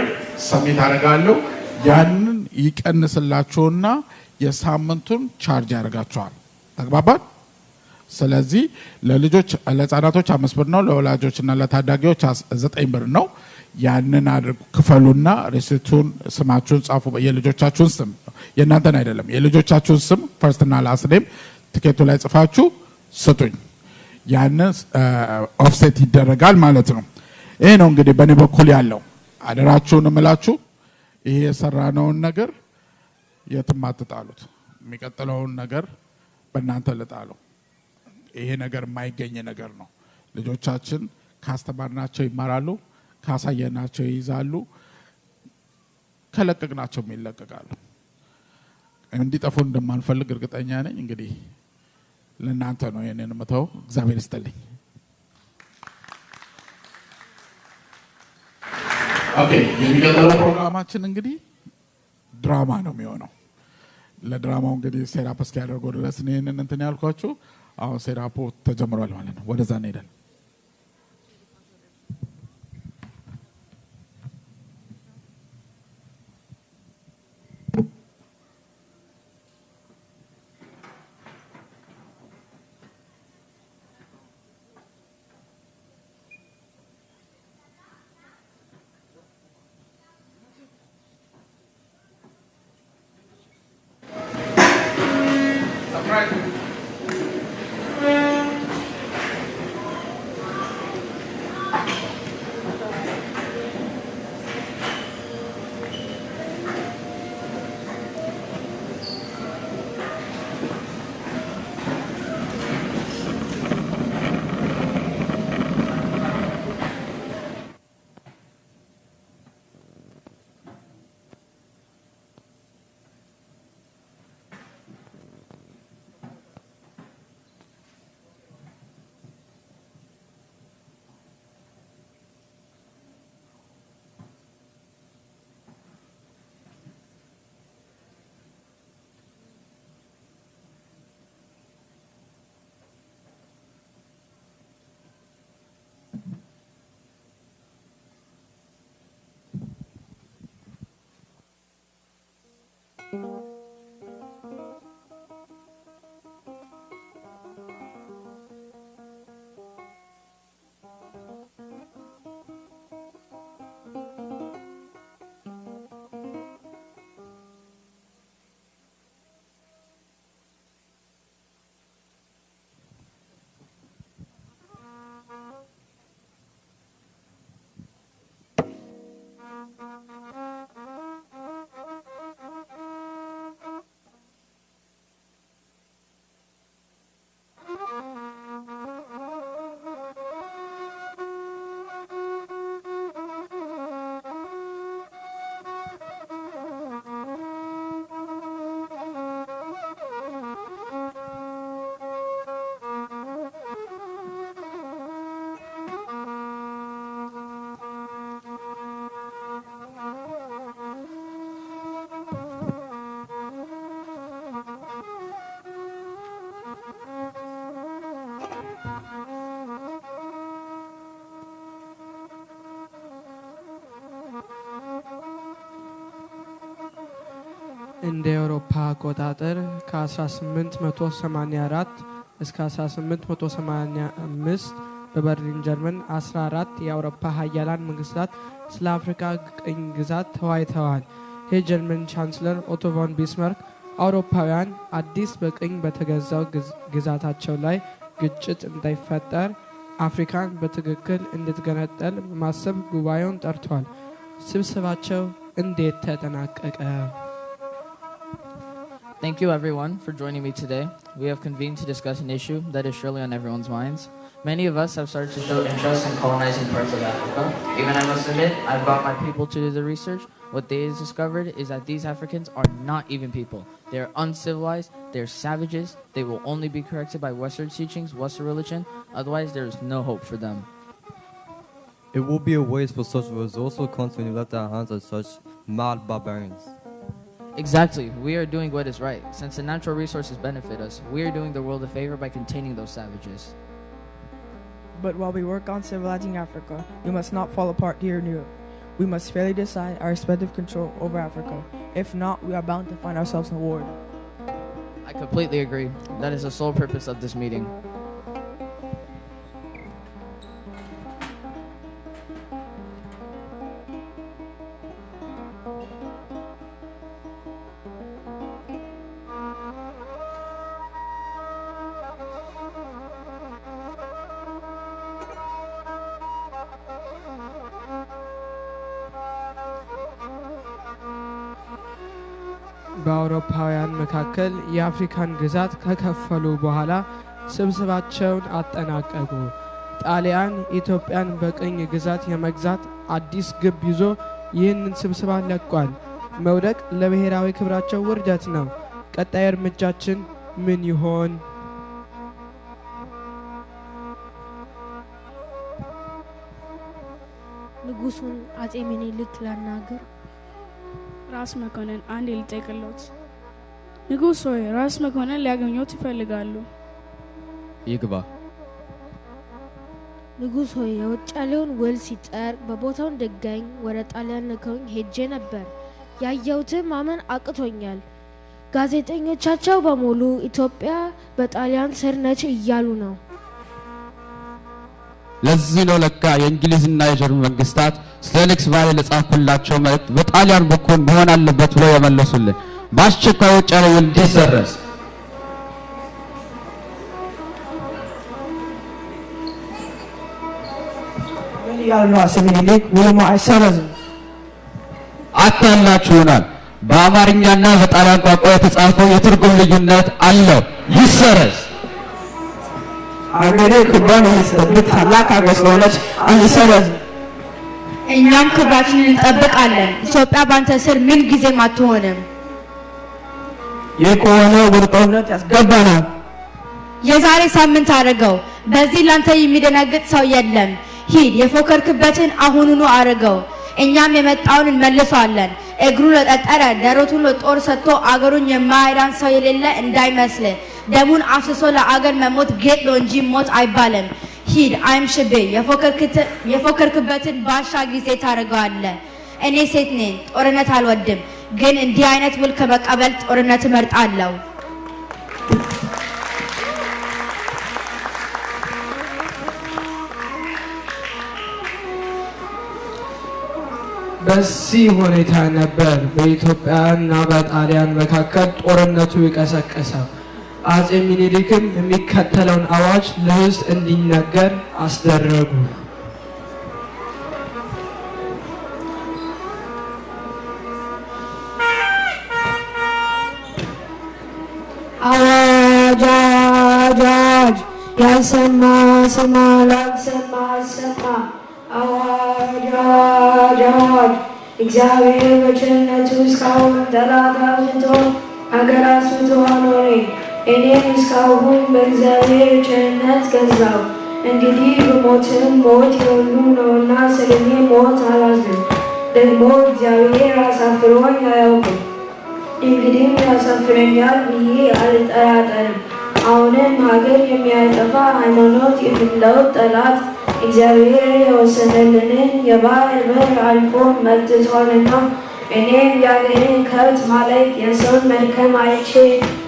ሰሜት አደርጋለሁ። ያንን ይቀንስላችሁና የሳምንቱን ቻርጅ ያደርጋችኋል። ተግባባን? ስለዚህ ለልጆች ለህፃናቶች 5 ብር ነው፣ ለወላጆችና ለታዳጊዎች 9 ብር ነው። ያንን አድርጉ፣ ክፈሉና ሪሲቱን ስማችሁን ጻፉ። የልጆቻችሁን ስም የእናንተን አይደለም፣ የልጆቻችሁን ስም ፈርስትና ላስት ኔም ቲኬቱ ላይ ጽፋችሁ ስጡኝ። ያንን ኦፍሴት ይደረጋል ማለት ነው። ይሄ ነው እንግዲህ በእኔ በኩል ያለው። አደራችሁን እምላችሁ ይሄ የሰራነውን ነገር የትም አትጣሉት። የሚቀጥለውን ነገር በእናንተ ልጣለው። ይሄ ነገር የማይገኝ ነገር ነው። ልጆቻችን ካስተማርናቸው ይማራሉ፣ ካሳየናቸው ይይዛሉ፣ ከለቀቅናቸውም ይለቀቃሉ። እንዲጠፉ እንደማንፈልግ እርግጠኛ ነኝ። እንግዲህ ለእናንተ ነው ይሄንን መተው። እግዚአብሔር ይስጥልኝ። ኦኬ፣ የሚቀጥለው ፕሮግራማችን እንግዲህ ድራማ ነው የሚሆነው። ለድራማው እንግዲህ ሴራፕ እስኪያደርገው ድረስ ይሄንን እንትን ያልኳችሁ። አሁን ሴራፖ ተጀምሯል ማለት ነው። ወደዛ እንሄዳለን። እንደ አውሮፓ አቆጣጠር ከ1884 እስከ 1885 በበርሊን ጀርመን 14 የአውሮፓ ሀያላን መንግስታት ስለ አፍሪካ ቅኝ ግዛት ተወያይተዋል። የጀርመን ቻንስለር ኦቶ ቮን ቢስማርክ አውሮፓውያን አዲስ በቅኝ በተገዛው ግዛታቸው ላይ ግጭት እንዳይፈጠር አፍሪካን በትክክል እንድትገነጠል በማሰብ ጉባኤውን ጠርቷል። ስብሰባቸው እንዴት ተጠናቀቀ? Thank you everyone for joining me today. We have convened to discuss an issue that is surely on everyone's minds. Many of us have started to show interest in colonizing parts of Africa. Even I must admit, I've brought my people to do the research. What they have discovered is that these Africans are not even people. They are uncivilized, they are savages, they will only be corrected by Western teachings, Western religion, otherwise there is no hope for them. It will be a waste for such resourceful continent to let our hands of such mad barbarians. Exactly, we are doing what is right. Since the natural resources benefit us, we are doing the world a favor by containing those savages. But while we work on civilizing Africa, we must not fall apart here in Europe. We must fairly decide our respective control over Africa. If not, we are bound to find ourselves in war. I completely agree. That is the sole purpose of this meeting. በአውሮፓውያን መካከል የአፍሪካን ግዛት ከከፈሉ በኋላ ስብሰባቸውን አጠናቀቁ። ጣሊያን ኢትዮጵያን በቅኝ ግዛት የመግዛት አዲስ ግብ ይዞ ይህንን ስብሰባ ለቋል። መውደቅ ለብሔራዊ ክብራቸው ውርደት ነው። ቀጣይ እርምጃችን ምን ይሆን? ንጉሱን አጼ ምኒልክ ላናግር። ራስ መኮንን አንድ ልጠይቅልዎት። ንጉሥ ሆይ ራስ መኮንን ሊያገኙት ይፈልጋሉ። ይግባ። ንጉሥ ሆይ የውጫሌውን ውል ሲጠርቅ በቦታው እንደገኝ ወደ ጣሊያን ልከውኝ ሄጄ ነበር። ያየሁትን ማመን አቅቶኛል። ጋዜጠኞቻቸው በሙሉ ኢትዮጵያ በጣሊያን ስር ነች እያሉ ነው። ለዚህ ነው ለካ የእንግሊዝና የጀርመን መንግስታት ስለ ንግስ ቫሌ ለጻፉላቸው መልእክት በጣሊያን በኩል መሆን አለበት ብለው የመለሱልን። በአስቸኳይ ውጫሌው እንዲሰረዝ። ምን ያሉ ነው? አጼ ምኒልክ ውሉ አይሰረዝም። አታላችሁናል። በአማርኛና በጣሊያን ቋንቋ የተጻፈው የትርጉም ልዩነት አለው። ይሰረዝ። አገሬ ክብሯን የምትጠብቅ ታላቅ ሀገር ስለሆነች አይሰረዝም። እኛም ክብራችንን እንጠብቃለን። ኢትዮጵያ ባንተ ስር ምን ጊዜም አትሆንም። ይህ ከሆነ ወደ ጦርነት ያስገባናል። የዛሬ ሳምንት አድርገው። በዚህ ላንተ የሚደነግጥ ሰው የለም። ሂድ፣ የፎከርክበትን አሁኑኑ አድርገው። እኛም የመጣውን እንመልሰዋለን። እግሩን ለጠጠረ ደረቱን ለጦር ሰጥቶ አገሩን የማይዳን ሰው የሌለ እንዳይመስል። ደሙን አፍስሶ ለአገር መሞት ጌጥ ነው እንጂ ሞት አይባልም። ሂድ አይምሽቤ፣ የፎከርክበትን ባሻ ጊዜ ታደርገዋለህ። እኔ ሴት ነኝ፣ ጦርነት አልወድም፣ ግን እንዲህ አይነት ውል ከመቀበል ጦርነት እመርጣለሁ። በዚህ ሁኔታ ነበር በኢትዮጵያና በጣሊያን መካከል ጦርነቱ የቀሰቀሰው። አጼ ምኒልክም የሚከተለውን አዋጅ ለሕዝብ እንዲነገር አስደረጉ። አዋጅ አዋጅ! ያልሰማ ስማ፣ ላልሰማ አሰማ። አዋጅ አዋጅ አዋጅ! እግዚአብሔር በቸርነቱ እስካሁን ጠላት አብዝቶ አገር አስፍቶ አኖረኝ። እኔም እስካሁን በእግዚአብሔር ቸርነት ገዛው። እንግዲህ ብሞትም ሞት የሁሉ ነውና ስለኔ ሞት አላዝንም። ደግሞ እግዚአብሔር አሳፍሮኝ አያውቅም። እንግዲህም ያሳፍረኛል ብዬ አልጠራጠርም። አሁንም ሀገር የሚያጠፋ ሃይማኖት የሚለውጥ ጠላት እግዚአብሔር የወሰነልንን የባህር በር አልፎ መጥቷልና እኔም ያገሬን ከብት ማለቅ የሰውን መድከም አይቼ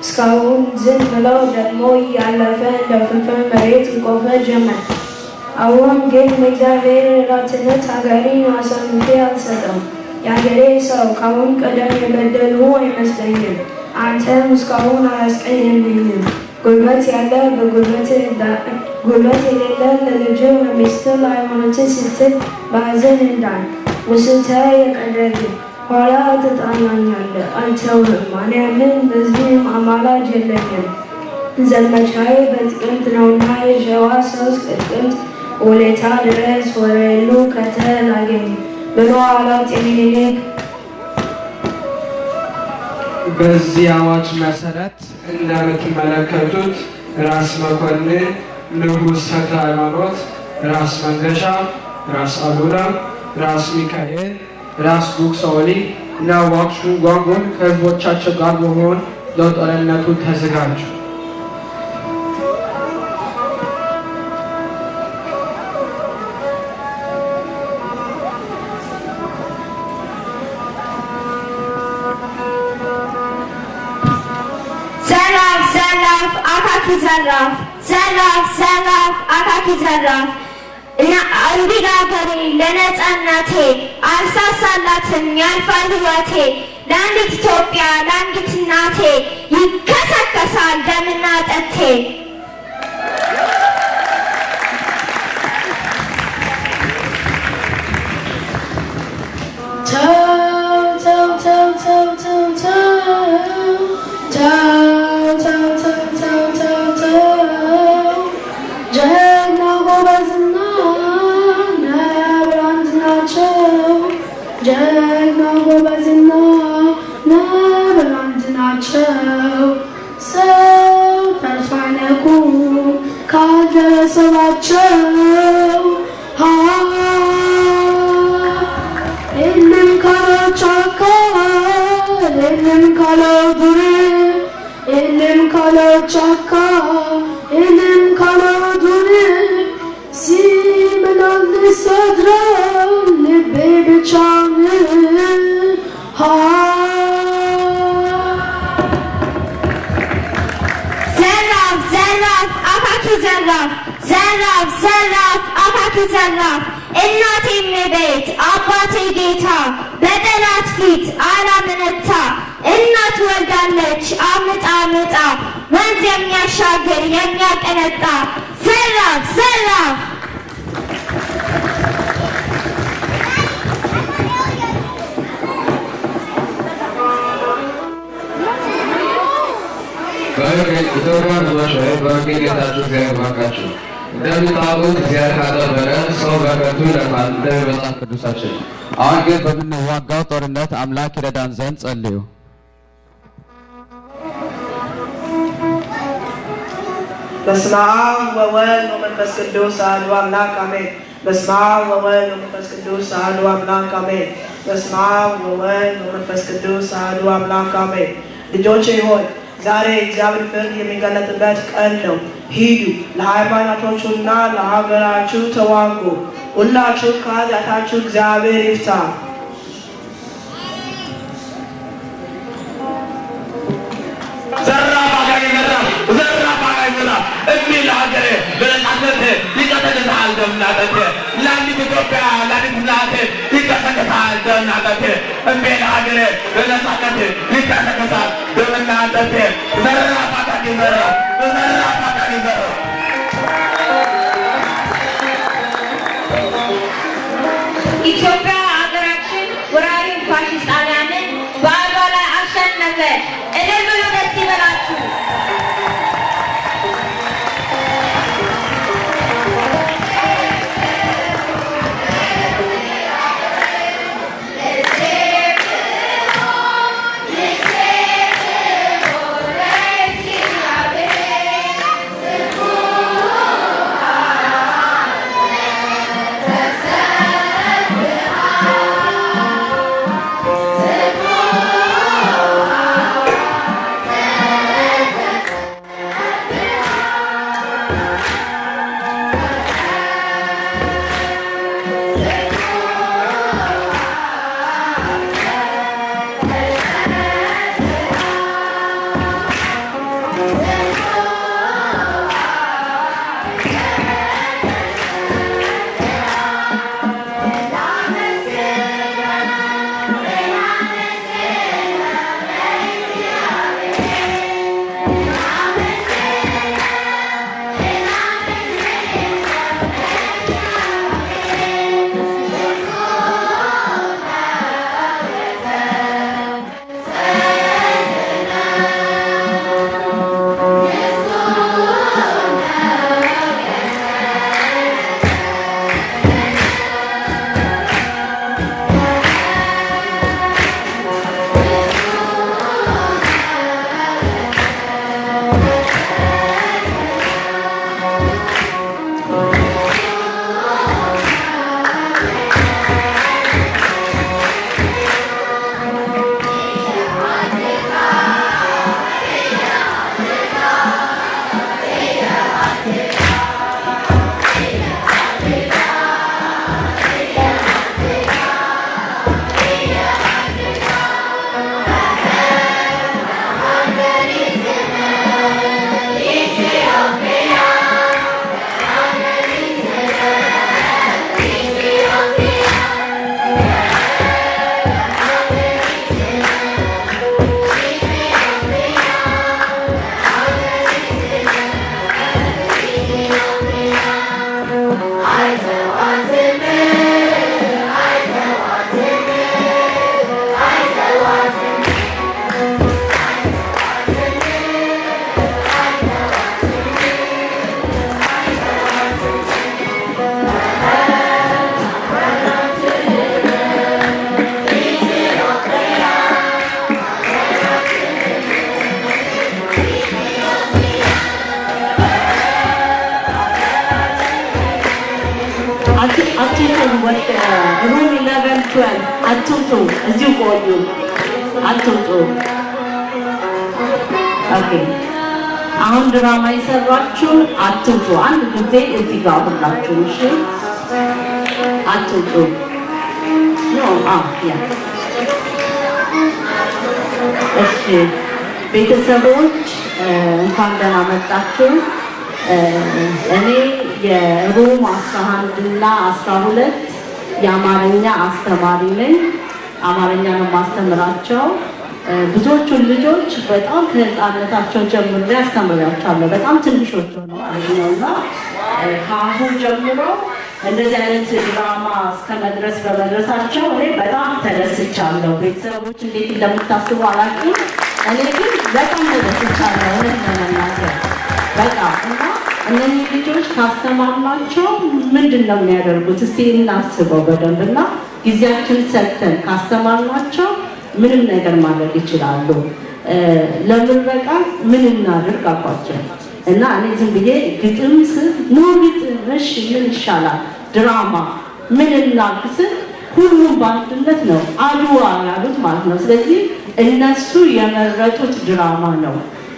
እስካሁን ዝም ብለው ደግሞ እያለፈ እንደ ፍልፍል መሬት ይቆፈር ጀመር። አሁን ግን ለእግዚአብሔር እራትነት ሀገሬን አሳልፌ አልሰጠም። የሀገሬ ሰው ካሁን ቀደም የበደሉ አይመስለኝም። አንተም እስካሁን አላስቀየመኝም። ጉልበት ያለ በጉልበት ጉልበት የሌለ ለልጅ ለሚስት ለሃይማኖት ስትል በሐዘን እንዳል ውስተ የቀረብ ኋላ ትጣላኛለህ አልተውህም። ማርያምን በዚህም አማላጅ የለኝም። ዘመቻዬ በጥቅምት ነውና የሸዋ ሰው እስከ ጥቅምት ውለታ ድረስ ወረሉ ከተል አገኝ ብሎ አላት የሚኒሊክ። በዚህ አዋጅ መሰረት እንደምትመለከቱት ራስ መኮንን፣ ንጉሥ ተክለ ሃይማኖት፣ ራስ መንገሻ፣ ራስ አሉላ፣ ራስ ሚካኤል፣ ራስ ቡክሶሊ እና ዋክሹም ጓንጉን ከህዝቦቻቸው ጋር በመሆን ለጦርነቱ ተዘጋጁ። ዘራፍ ዘራፍ ዘራፍ አካኪ ዘራፍ እና እንዲህ ሀገሬ ለነፃነቴ አልሳሳላትም ያልፋል ህይወቴ። ለአንዲት ኢትዮጵያ ለአንዲት እናቴ ይከሰከሳል ደምና አጥንቴ። ዘራፍ እናቴ ቤት አባቴ ጌታ በጠላት ፊት አላመነታ። እናት ወልዳለች አምጣ አምጣ ወንዝ የሚያሻግር የሚያቀነጣ። ዘራፍ ዘራፍ ኢትዮጵያ ብዙዎች በወንጌል ጌታችሁ እግዚአብሔር ባርካችሁ። እንደምታውቁት እግዚአብሔር ካጠበቀ ሰው በከንቱ ይለፋል እንደሚል መጽሐፍ ቅዱሳችን። አሁን ግን በምንዋጋው ጦርነት አምላክ ይረዳን ዘንድ ጸልዩ። በስመ አብ ወወልድ ወመንፈስ ቅዱስ አሐዱ አምላክ አሜን። በስመ አብ ወወልድ ወመንፈስ ቅዱስ አሐዱ አምላክ አሜን። በስመ አብ ወወልድ ወመንፈስ ቅዱስ አሐዱ አምላክ አሜን። ልጆቼ ሆይ ዛሬ እግዚአብሔር ፍርድ የሚገለጥበት ቀን ነው። ሂዱ፣ ለሃይማኖታችሁና ለሀገራችሁ ተዋጉ። ሁላችሁ ከኃጢአታችሁ እግዚአብሔር ይፍታ። ዘራፍ አጋሪ ዘራፍ ዘራፍ አጋሪ ዘራፍ እድሜ ለሀገሬ ለነፃነቴ ይቀሰቅሳል ደምና አጥንቴ። ለአንዲት ኢትዮጵያ ለአንዲት እናቴ ይቀሰቅሳል ደምና አጥንቴ። እድሜ ለሀገሬ ለነፃነቴ ይቀሰቅሳል ደምና አጥንቴ። ዘራፍ አጋሪ ዘራፍ ዘራፍ አጋሪ ዘራፍ ኢትዮጵያ ሀገራችን ወራሪ ፋሽስት ጣሊያንን በአድዋ ላይ አሸነፈ። እልል ብሎ ደስ ይበላችሁ። teachers ወደ room 11 12 አትውጡ እዚሁ ቆዩ አትውጡ ኦኬ አሁን ድራማ የሰራችሁ አትውጡ አንድ ጊዜ እዚህ ጋር ሁላችሁ እሺ አትውጡ ኖ ያ እሺ ቤተሰቦች እንኳን ደህና መጣችሁ እኔ የሮም 11 እና 12 የአማርኛ አስተማሪ ነኝ አማርኛ ነው ማስተምራቸው ብዙዎቹ ልጆች በጣም ከህፃንነታቸው ጀምሮ ያስተምራቸዋለሁ በጣም ትንሾች ነው አለና ከአሁን ጀምሮ እንደዚህ አይነት ድራማ እስከመድረስ በመድረሳቸው እኔ በጣም ተደስቻለሁ ቤተሰቦች እንዴት እንደምታስቡ አላውቅም እኔ ግን በጣም ተደስቻለሁ ለመናገር በጣም እና እነዚህ ልጆች ካስተማርናቸው ምንድነው የሚያደርጉት እስቲ እናስበው በደንብና ጊዜያችን ሰጥተን ካስተማርናቸው ምንም ነገር ማድረግ ይችላሉ ለምረቃ ምን እናድርግ አቋቸው እና እኔ ዝም ብዬ ግጥም ነው ግጥም እሺ ምን ይሻላል ድራማ ምን እናግስ ሁሉም በአንድነት ነው አድዋ ያሉት ማለት ነው ስለዚህ እነሱ የመረጡት ድራማ ነው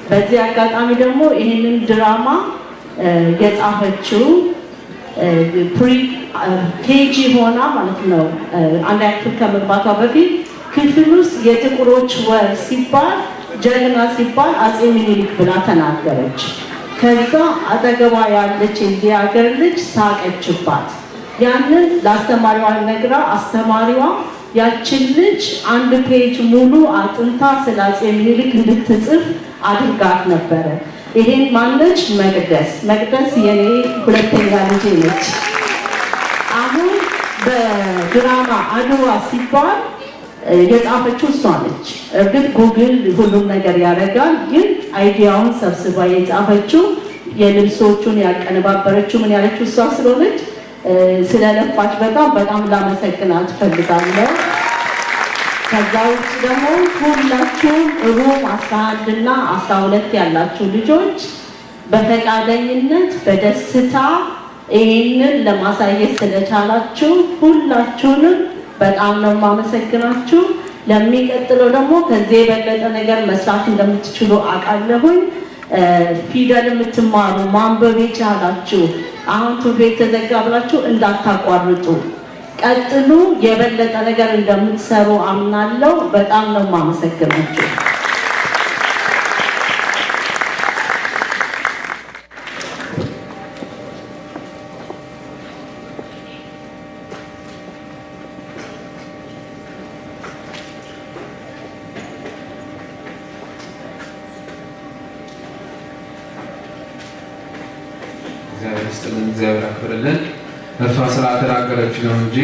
በዚህ አጋጣሚ ደግሞ ይሄንን ድራማ የጻፈችው ፕሪ ኬጂ ሆና ማለት ነው አንድ አክት ከመግባቷ በፊት ክፍል ውስጥ የጥቁሮች ወር ሲባል ጀግና ሲባል አጼ ምኒልክ ብላ ተናገረች ከዛ አጠገቧ ያለች የዚህ ሀገር ልጅ ሳቀችባት ያንን ለአስተማሪዋ ነግራ አስተማሪዋ ያችን ልጅ አንድ ፔጅ ሙሉ አጥንታ ስለ አጼ ምኒልክ እንድትጽፍ አድርጋት ነበረ ይሄን ማነች መቅደስ የኔ ሁለተኛ ልጅ ነች አሁን በድራማ አድዋ ሲባል የጻፈችው እሷ ነች እርግጥ ጉግል ሁሉም ነገር ያደርጋል ግን አይዲያውን ሰብስባ የጻፈችው የልብሶቹን ያቀነባበረችው ምን ያለችው እሷ ስለሆነች ስለለፋች በጣም ላመሰግናት ፈልጋለሁ ከዛ ውጭ ደግሞ ሁላችሁም ሩም 11 እና 12 ያላችሁ ልጆች በፈቃደኝነት በደስታ ይሄንን ለማሳየት ስለቻላችሁ ሁላችሁንም በጣም ነው ማመሰግናችሁ ለሚቀጥለው ደግሞ ከዚህ የበለጠ ነገር መስራት እንደምትችሉ አቃለሁኝ ፊደል የምትማሩ ማንበብ የቻላችሁ አሁን ትቤት ተዘጋ ብላችሁ እንዳታቋርጡ ቀጥሉ የበለጠ ነገር እንደምትሰሩ አምናለሁ በጣም ነው ማመሰግናችሁ እግዚአብሔር አክብርልን እርሷ ስላተናገረች ነው እንጂ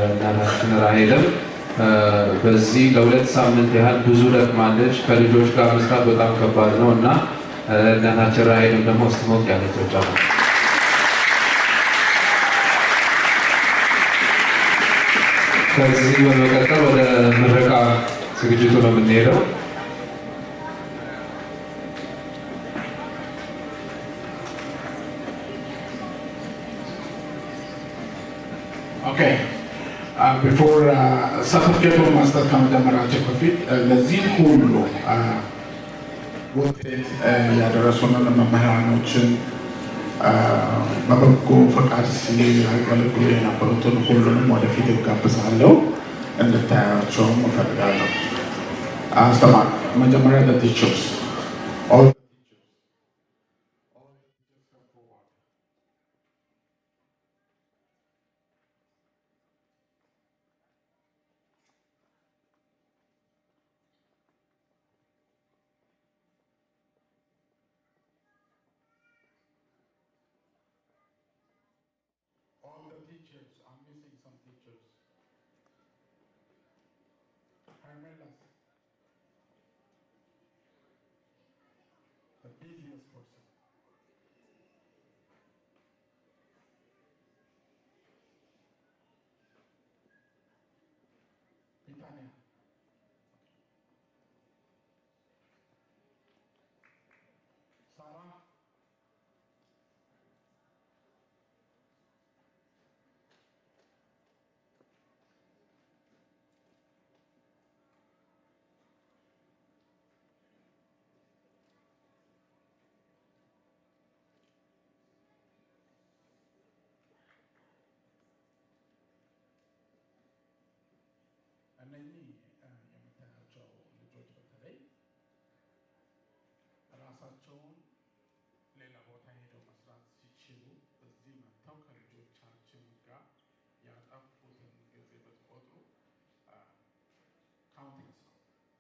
እናታችን ራሄልም በዚህ ለሁለት ሳምንት ያህል ብዙ ደክማለች ከልጆች ጋር መስራት በጣም ከባድ ነው እና እናታችን ራሄልም ደግሞ ስትሞቅ ያለች ነው ከዚህ በመቀጠል ወደ ምረቃ ዝግጅቱ ነው የምንሄደው Okay. Before certificate መስጠት ከመጀመራችን በፊት ለዚህ ሁሉ ውጤት ያደረሱንን መምህራኖችን በበጎ ፈቃድ ሲያገለግሉ የነበሩትን ሁሉንም ወደፊት እጋብዛለሁ እንድታያቸውም እፈልጋለሁ አስተማሪ መጀመሪያ ለቲቸርስ እነኚህ የምታያቸው ልጆች በተለይ ራሳቸውን ሌላ ቦታ ሄደው መስራት ሲችሉ እዚህ መጥተው ከልጆቻችን ጋር ያጠፉትን ጊዜ ብትቆጥሩ ካውንትለስ ነው።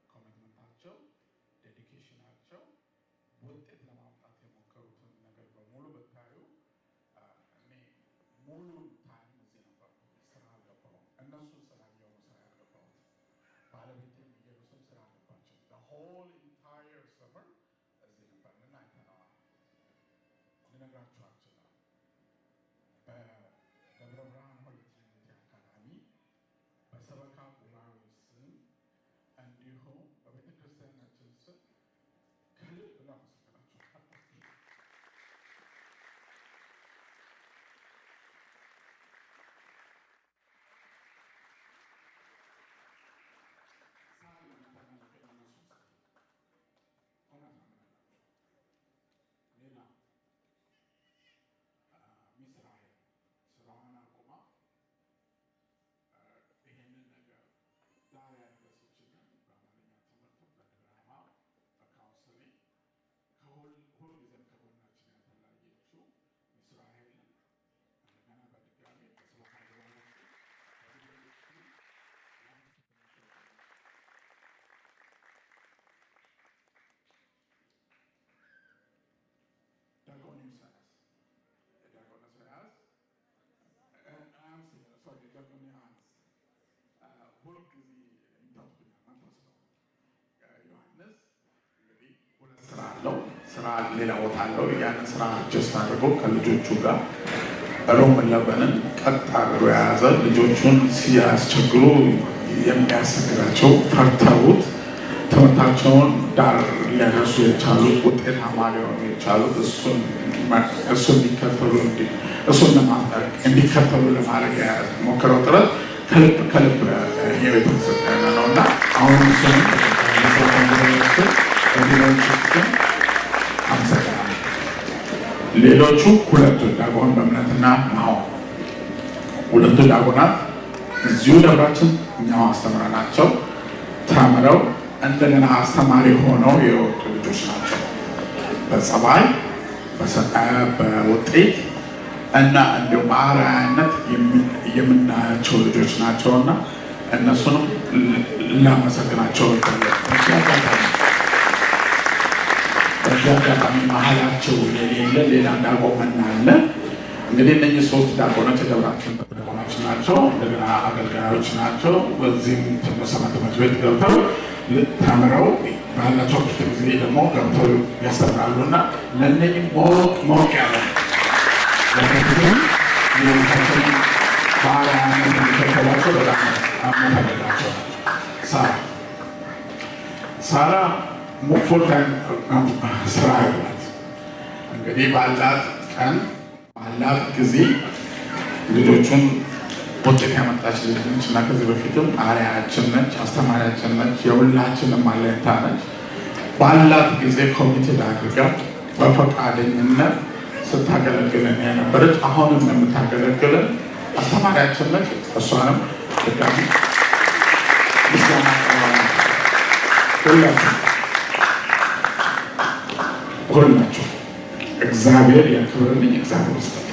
ኮሚትመንታቸው፣ ዴዲኬሽናቸው፣ ውጤት ለማምጣት የሞከሩትን ነገር በሙሉ ብታዩ እኔ ሙሉ ታይም እዚህ ነበር። ስራ አልገባሁም። እነሱን ስላየሁ ነው ስራ ያልገባሁት። ባለቤቴም ኢየሩሳሌም ስራ አልገባቸው። the whole entire summer እዚህ ነበርና አይተነዋል። ልነግራችሁ አልችልም። በደብረ ብርሃን ሆሊ ትሪኒቲ አካዳሚ በሰበካ ጉባኤው ስም እንዲሁም በቤተ ክርስቲያናችን ስም ከልብ ላመሰግናችሁ። ሌላ ሚስራኤል ስራዋን አቁማ ይሄንን ነገር ዛሬ ያደረሰችልን በአማርኛ ትምህርት፣ በድራማ፣ በካውንስሊንግ ሁልጊዜም ከጎናችን ያተለያየችው ሚስራኤል እንደገና በድጋሚ በሰበካ ጉባኤያችን ስራ ሌላ ቦታ አለው። ያንን ስራ ጀስት አድርጎ ከልጆቹ ጋር ሮም ለበንን ቀጥ አድርጎ የያዘ ልጆቹን ሲያስቸግሩ የሚያስቸግራቸው ፈርተውት ትምህርታቸውን ዳር ሊያደርሱ የቻሉት ውጤታማ ሊሆኑ የቻሉት እሱን እንዲከተሉ ለማድረግ የሞከረው ጥረት ከልብ የተመሰገነ ነው እና አሁን እሱንም አመሰግናለሁ። ሌሎቹ ሁለቱ ዲያቆን በእምነትና ናሆም ሁለቱ ዲያቆናት እዚሁ ደብራችን እኛው አስተምረናቸው ተምረው እንደገና አስተማሪ ሆነው የወጡ ልጆች ናቸው። በጸባይ በውጤት እና እንዲሁም በአርአያነት የምናያቸው ልጆች ናቸውና እነሱንም ላመሰግናቸው በዚህ አጋጣሚ መሀላቸው የሌለ ሌላ ዲያቆን አለ። እንግዲህ እነዚህ ሶስት ዲያቆኖች የደብራችን ዲያቆኖች ናቸው። እንደገና አገልጋዮች ናቸው። በዚህም ሰንበት ትምህርት ቤት ገብተው ተምረው ባላቸው ክፍለ ጊዜ ደግሞ ገብተው ያስተምራሉና ለእነዚህ ሞቅ ያለ በአርአያነት የሚከተላቸው በጣም አመሰግናቸው። ሳራ ፉል ታይም ስራ ያላት እንግዲህ ባላት ቀን ባላት ጊዜ ልጆቹን ውጤት ያመጣች ልጅ ነች እና ከዚህ በፊትም አርአያችን ነች፣ አስተማሪያችን ነች፣ የሁላችንም አለኝታ ነች። ባላት ጊዜ ኮሚቴድ አድርጋ በፈቃደኝነት ስታገለግለን የነበረች አሁንም የምታገለግለን አስተማሪያችን ነች። እሷንም ድጋሚ ምስጋና ሁላችሁ እግዚአብሔር ያክብርልኝ። እግዚአብሔር ይስጥልኝ።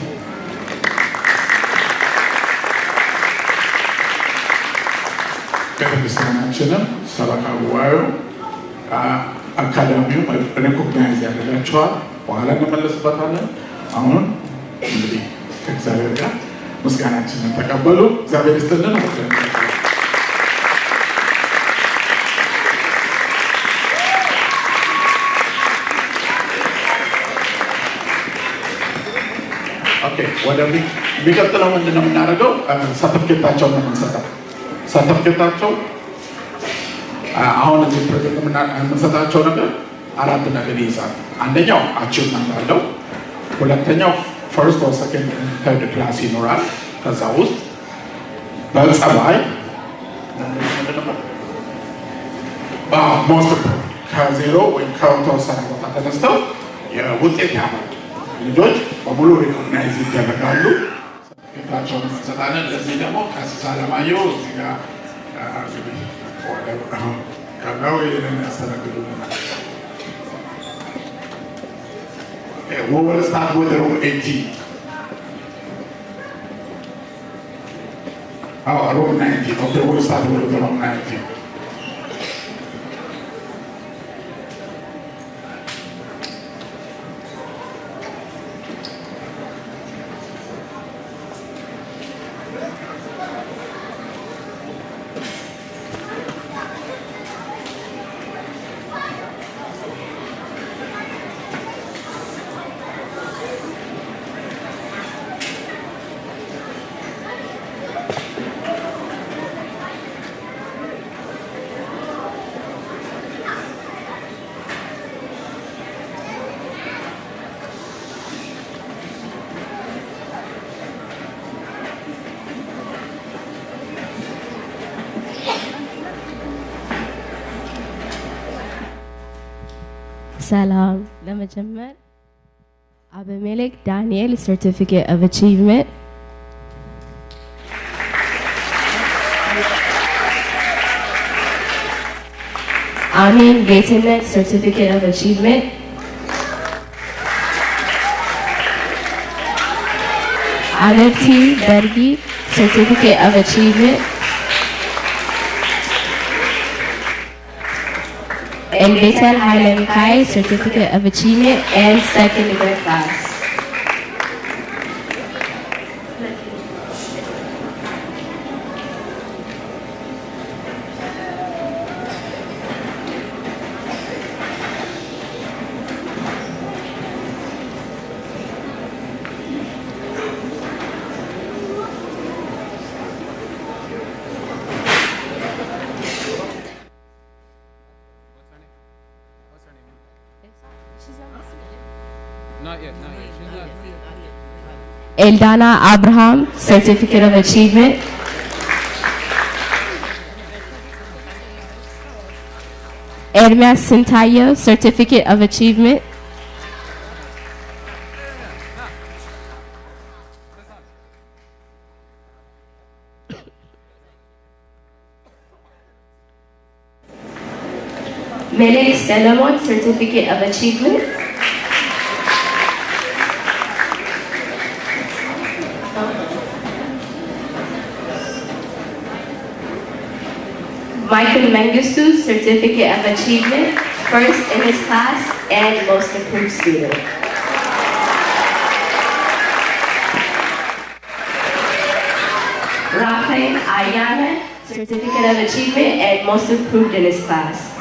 ቤተክርስቲያናችንም ሰበካ ጉባኤው አካዳሚው ሬኮግናይዝ ያደርጋቸዋል። በኋላ እንመለስበታለን። አሁን እንግዲህ ከእግዚአብሔር ጋር ምስጋናችንን ተቀበሉ። እግዚአብሔር ይስጥልን። ወደሚቀጥለው ምንድን ነው የምናደርገው? ሰርተፍኬታቸውን ነው የምንሰጠው። ሰርተፍኬታቸው አሁን እዚህ ፕሬዘንት የምንሰጣቸው ነገር አራት ነገር ይይዛል። አንደኛው አቺቭመንት አለው። ሁለተኛው ፈርስት ኦር ሰከንድ ተርድ ክላስ ይኖራል። ከዛ ውስጥ በጸባይ ሞስት ከዜሮ ወይም ከተወሰነ ቦታ ተነስተው የውጤት ያመጡ ልጆች በሙሉ ሪኮግናይዝ ይደረጋሉ። ሰርተፍኬታቸውን እንሰጣለን። ለዚህ ደግሞ ከሲሳ ለማየው እዚህ ጋር ካለው ይህንን ያስተናግዱልናል። We will start with room 18. Oh, room 19. Okay, we'll start with room 19. ሰላም ለመጀመር አበሜሌክ ዳንኤል certificate of achievement አሜን ጌትነት certificate of achievement አለርቲ በርጊ certificate of achievement and Betel Highland Kai Certificate of Achievement and second grade class. Not yet. She's not. Eldana Abraham Certificate of Achievement. Ermias Sintayo Certificate of Achievement. Melek Solomon Certificate of Achievement. Michael Mengistu Certificate of Achievement, first in his class and most improved student. Rafael Ayana Certificate of Achievement and most improved in his class.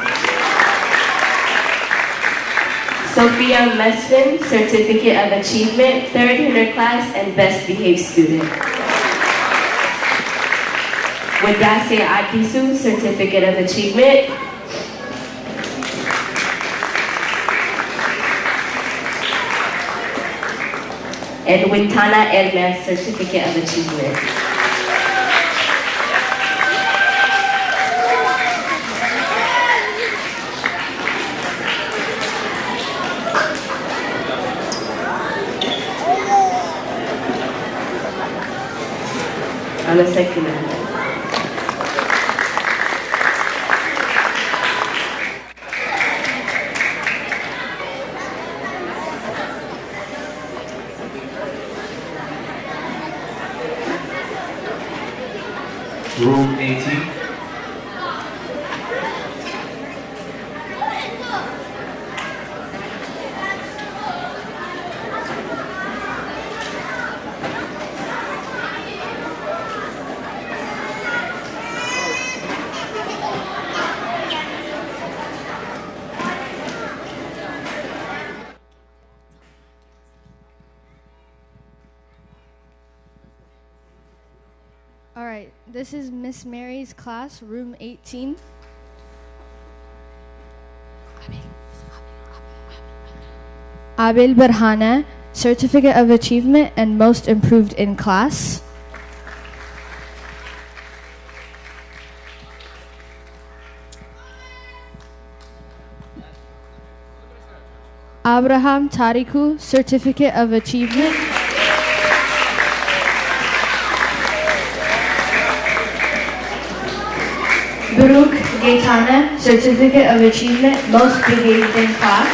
Sophia Mesfin Certificate of Achievement, third in her class and best behaved student. Wadase Akisu Certificate of Achievement. And Wintana Elmas Certificate of Achievement. On the second hand. Room 18. All right, this is Miss Mary's class, room 18. Abel Berhana, Certificate of Achievement and Most Improved in Class. Abraham Tariku, Certificate of Achievement. Gaetana, Certificate of Achievement, Most Behaved in Class.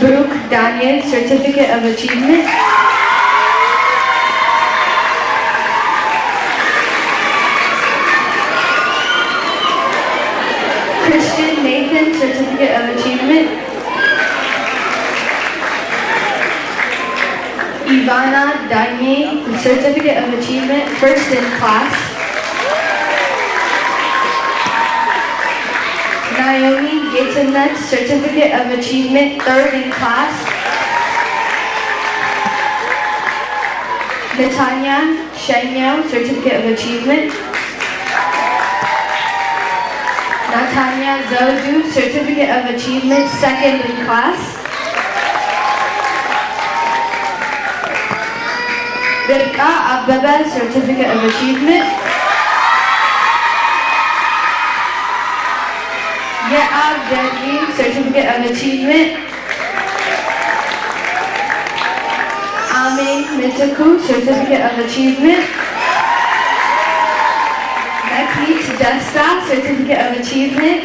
Baruch Daniel, Certificate of Achievement. Christian Nathan, Certificate of Achievement. Ivana Daime, Certificate of Achievement, First in Class. Naomi Gatenet, Certificate of Achievement, Third in Class. Natanya Shenyo, Certificate of Achievement. Natanya Zodu, Certificate of Achievement, Second in Class. Rivka Ababa, Certificate of Achievement. Ye'ab Dergi, Certificate of Achievement. Amin Mitaku, Certificate of Achievement. Nakit Desta, Certificate of Achievement.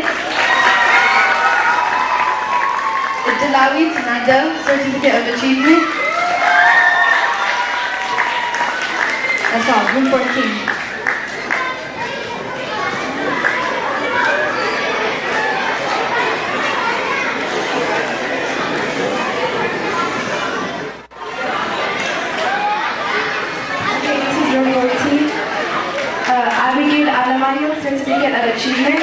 Dilawit Nado, Certificate of Achievement. That's all, room 14. Certificate of Achievement.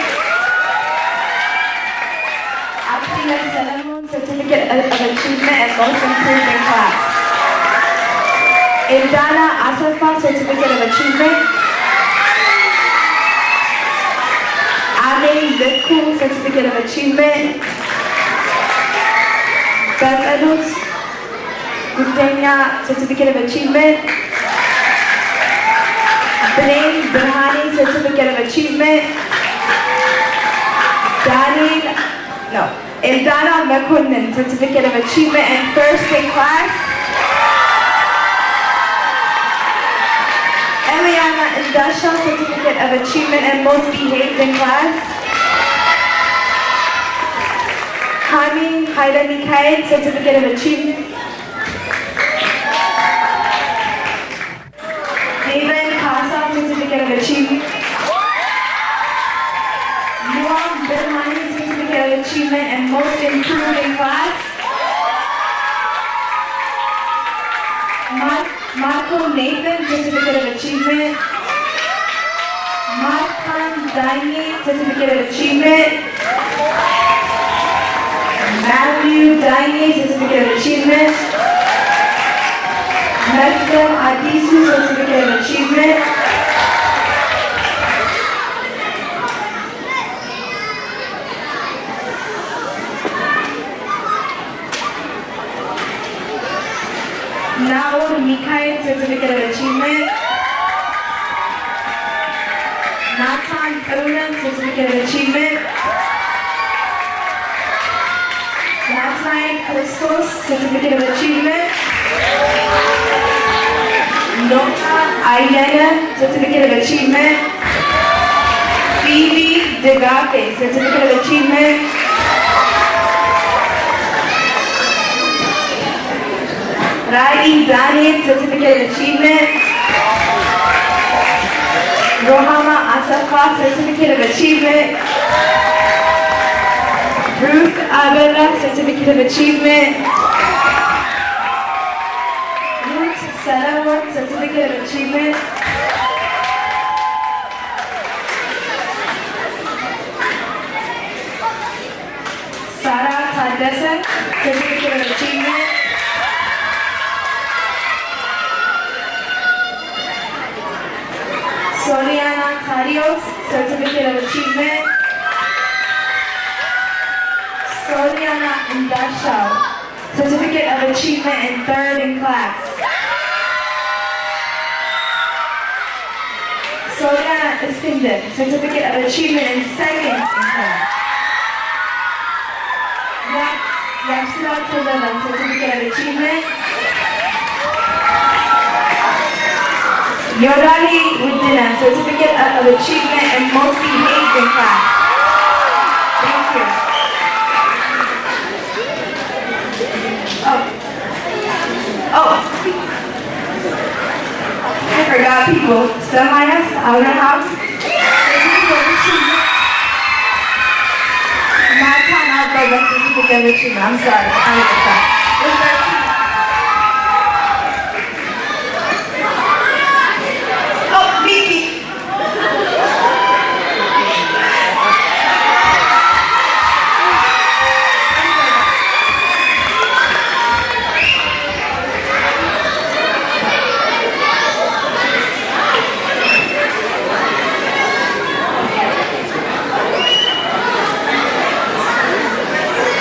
Abdullah Salamun, Certificate of Achievement and Most Improved in Class. Ildana Asafa, Certificate of Achievement. Ali Litku, Certificate of Achievement. Bezalus Gutenya, Certificate of Achievement. Brain Burhani, Certificate of Achievement. Ildana Mekunden, Certificate of Achievement and First in Class. Eliana Indasha, Certificate of Achievement and Most Behaved in Class. Hami Haida Mikhail, Certificate of Achievement. Haven Kasa, Certificate of Achievement. Noam Birmani, Certificate of Achievement and Most Improved in Class. Marco Nathan, Certificate of Achievement. Markan Daini, Certificate of Achievement. Matthew Daini, Certificate of Achievement. Medcom Adisu, Certificate of Achievement. Naor Mikhail, Certificate of Achievement. Nathan Karunan, Certificate of Achievement. Nathan Christos, Certificate of Achievement. Nota Ayana, Certificate of Achievement. Phoebe Degape, Certificate of Achievement. Rai Daniel, Certificate of Achievement. Rohama Asafa, Certificate of Achievement. Ruth Abela, Certificate of Achievement. Ruth Sarawat, Certificate of Achievement. Sarah Tadesa, Certificate of Achievement. Soliana Carios, Certificate of Achievement. Soliana Indashao, Certificate of Achievement and Third in Class. Soliana Iskandar, Certificate of Achievement and Second in Class. Yapsila Tazana, Certificate of Achievement. Yodali Wittina, Certificate of Achievement and Most Behaved in Class. Thank you. Oh, I forgot people. Semayas, Abraham. Nathan Alba, Certificate of Achievement. I'm sorry, I forgot. Oh, Vicky.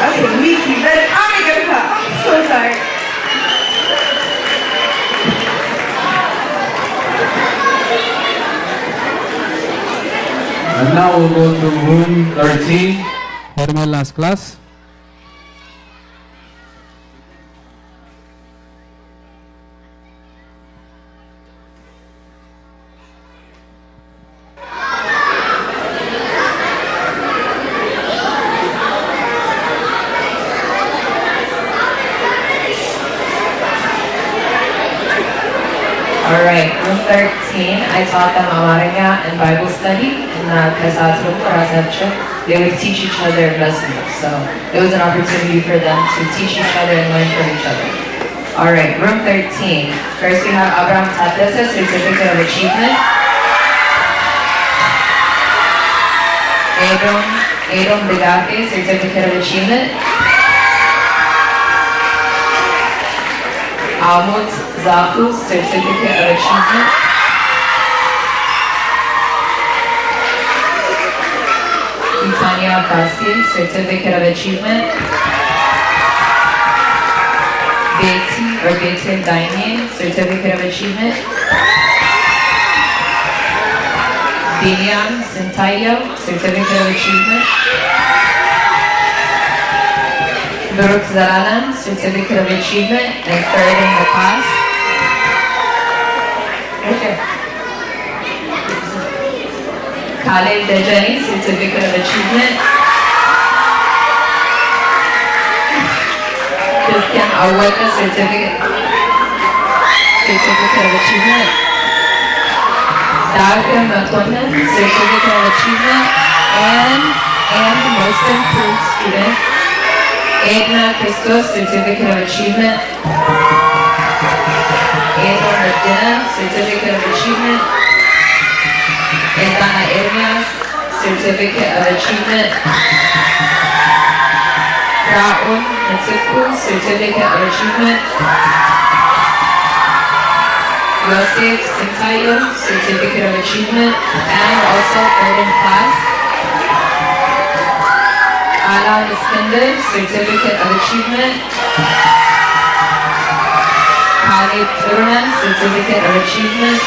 Okay, Vicky, but I'm gonna come. I'm so sorry. And now we'll go to room 13, Hermela's class. Alright, room 13, I taught them Amaranya and Bible study in the Kasat room or Azabcha. They would teach each other lessons, so it was an opportunity for them to teach each other and learn from each other. Alright, room 13. First we have Abraham Tatesa, Certificate of Achievement. Adon Bigate, Certificate of Achievement. Almut Zafu, Certificate of Achievement. Tanya Basil, Certificate of Achievement. Beti or Betin Dainier, Certificate of Achievement. Biliam Sintayo, Certificate of Achievement. Baruch Zaralan, Certificate of Achievement, and third in the class. Okay. Khaled Dejani, Certificate of Achievement. Christian Awaka, Certificate of Achievement. Dr. Matonan, Certificate of Achievement, and most improved student, Edna Christos, Certificate of Achievement. Edna Medina, Certificate of Achievement. Edna Ermias, Certificate of Achievement. Raun Natsuku, Certificate of Achievement. Yosef Sintayo, Certificate of Achievement, and also third in class. Alan Iskender, Certificate of Achievement. Khalid Turan, Certificate of Achievement.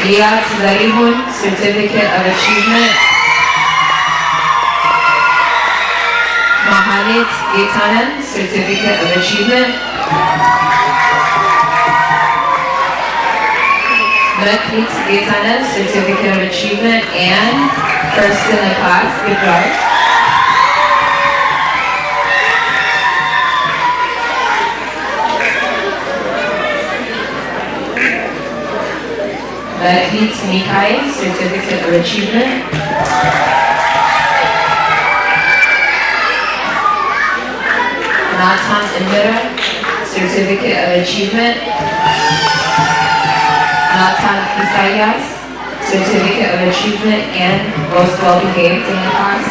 Riyad Zarihun, Certificate of Achievement. Mahalit Getanan, Certificate of Achievement. Meklit Getanan, Certificate of Achievement, and first in the class. Good job. Meklit Mikai, Certificate of Achievement. Nathan Indira, Certificate of Achievement. Nathan Isaias, Certificate of Achievement and Most Well Behaved in the class.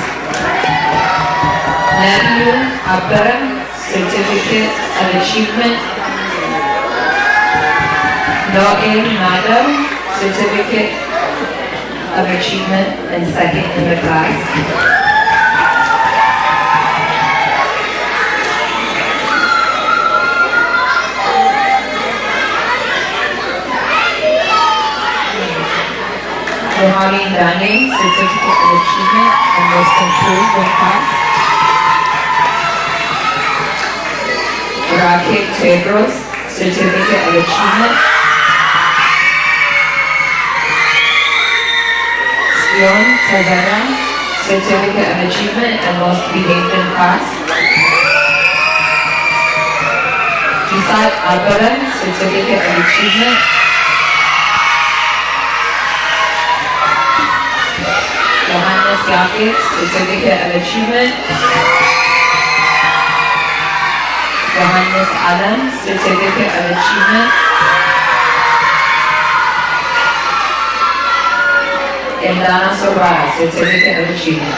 Nabil Abdara, Certificate of Achievement. Noel Madam, Certificate of Achievement and second in the class. Rohani Dane, Certificate of Achievement and Most Improved in class. Rakib Tedros, Certificate of Achievement. Sion Tazana, Certificate of Achievement and Most Behaved Class. Isaac Albaran, Certificate of Achievement. Johannes Yakis, Certificate of Achievement. Johannes Adam, Certificate of Achievement. Indana Sobara, Certificate of Achievement.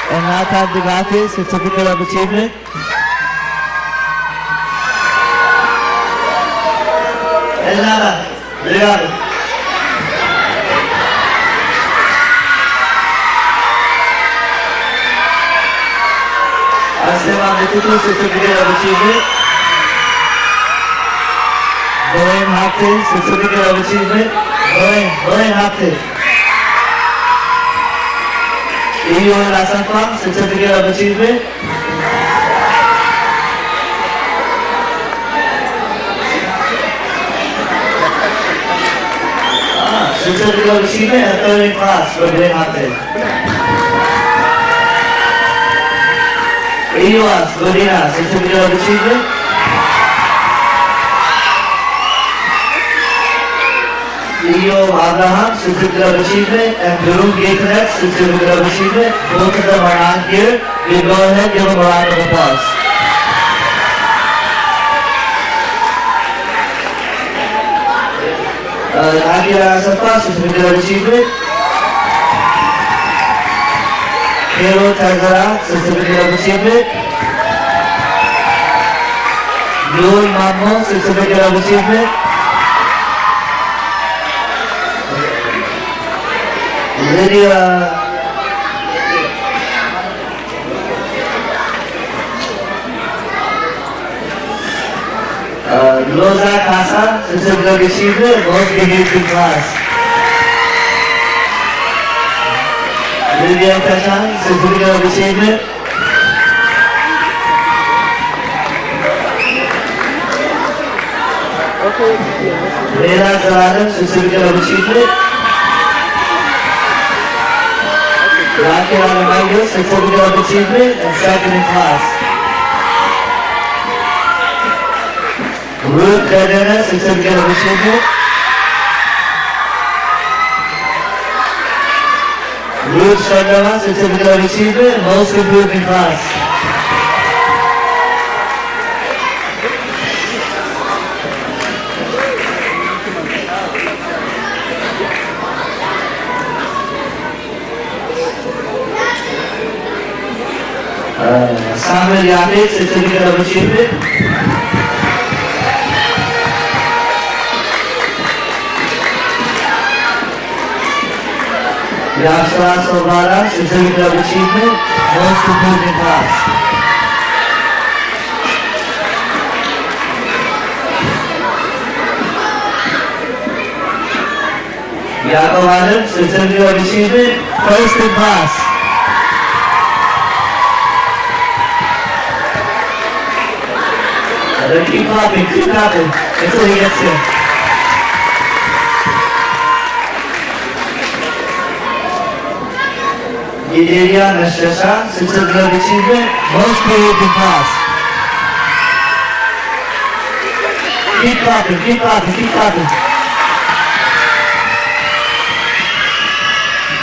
And Nathan Degafi, Certificate of Achievement. Elnara, Degafi. Asema Mitutu, Certificate of Achievement. Bowen Hapte, Certificate of Achievement. Bowen Hapte. Iyon Asafa, Certificate of Achievement. Certificate of Achievement and third in class for Bowen Hapte. Iwas Godina, Certificate of Achievement. Leo Abraham, Certificate of Achievement, and Guru Gatenet, Certificate of Achievement. Both of them are not here. We go ahead, give them a round of applause. Nadia Asafa, Certificate of Achievement. Kero Tazara, Certificate of Achievement. Noor Mammo, Certificate of Achievement. Lydia Loza Casa, Certificate of Achievement, Most Behaved in Class. Lydia Tashan, Certificate of Achievement. Leila Zaladan, Certificate of Achievement. Raquel Alamayo, Certificate of Achievement and second in class. Ruth Cadena, Certificate of Achievement. Ruth Sharma, Certificate of Achievement, Most Improved in Class. Samuel Yafet, Certificate of Achievement. Yasra Solvara, Certificate of Achievement, Most Improved in Class. Yaakov Adam, Certificate of Achievement, First in Class. Keep clapping until he gets here. Gidelia Nashasha, Certificate of Achievement, Most Improved in Class. Keep clapping.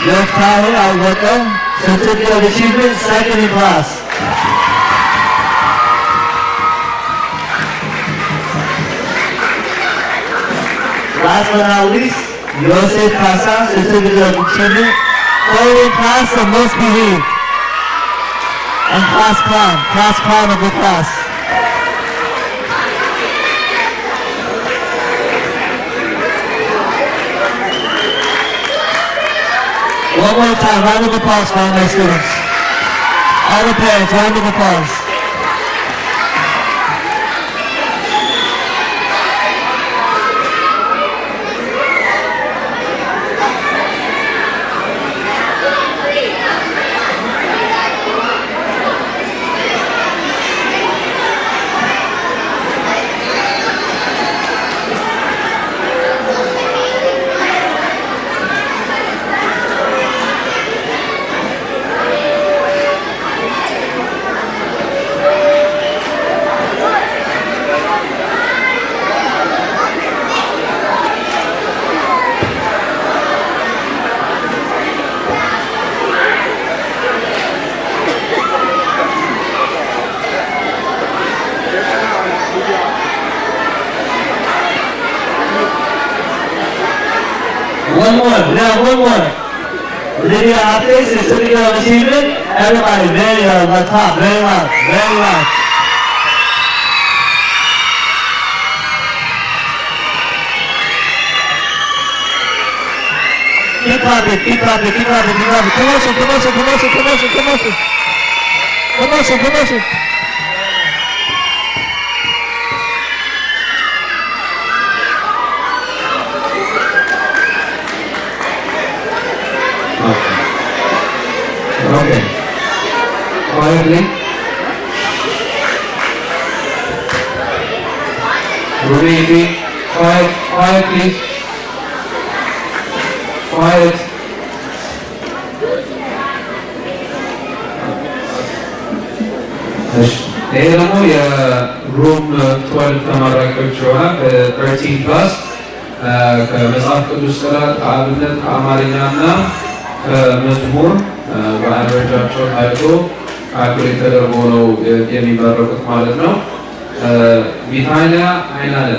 Yos Tahir Al-Waka, Certificate of Achievement, Second in Class. Last but not least, Yosef Kasa, Certificate of Achievement, Third in Class and Most Behaved. And Class Clown of the class. One more time, round of applause for all my students. All the parents, round of applause. One more. Lydia Aptis, Certificate of Achievement. Everybody, very loud, on top, very loud. Keep clapping. Commotion. Okay. Quietly. Ruby, quiet please. Quiet. ይሄ ደግሞ የሩም 12 ተመራቂዎች ይሆናል። 13 ፕላስ ከመጽሐፍ ቅዱስ ጥናት ከአብነት ከአማርኛና ከመዝሙር በአቨሬጃቸው ታይቶ ካልኩሌት ተደርጎ ነው የሚመረቁት ማለት ነው። ቢታንያ አይናለ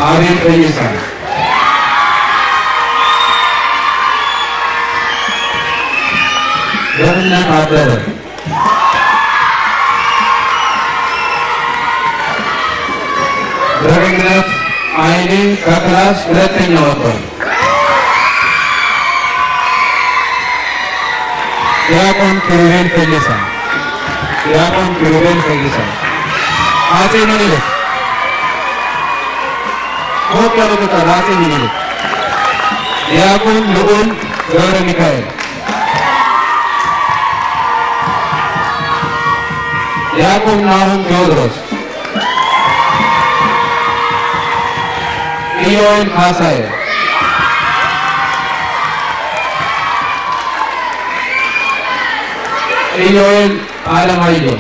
አቤት ፈይሳ ገነት አበበ በረግነት አይኔ ከክላስ ሁለተኛ ወጥቷል። ዲያቆን ኪሩቤል ፈይሳ አጼ ምኒልክ ሞቅ ያለ ቁጥር አጼ ምኒልክ ዲያቆን ልዑል ገብረ ሚካኤል ዲያቆን ናሁም ቴዎድሮስ ኢዮን ካሳዬ ኢዮን አለማየሁ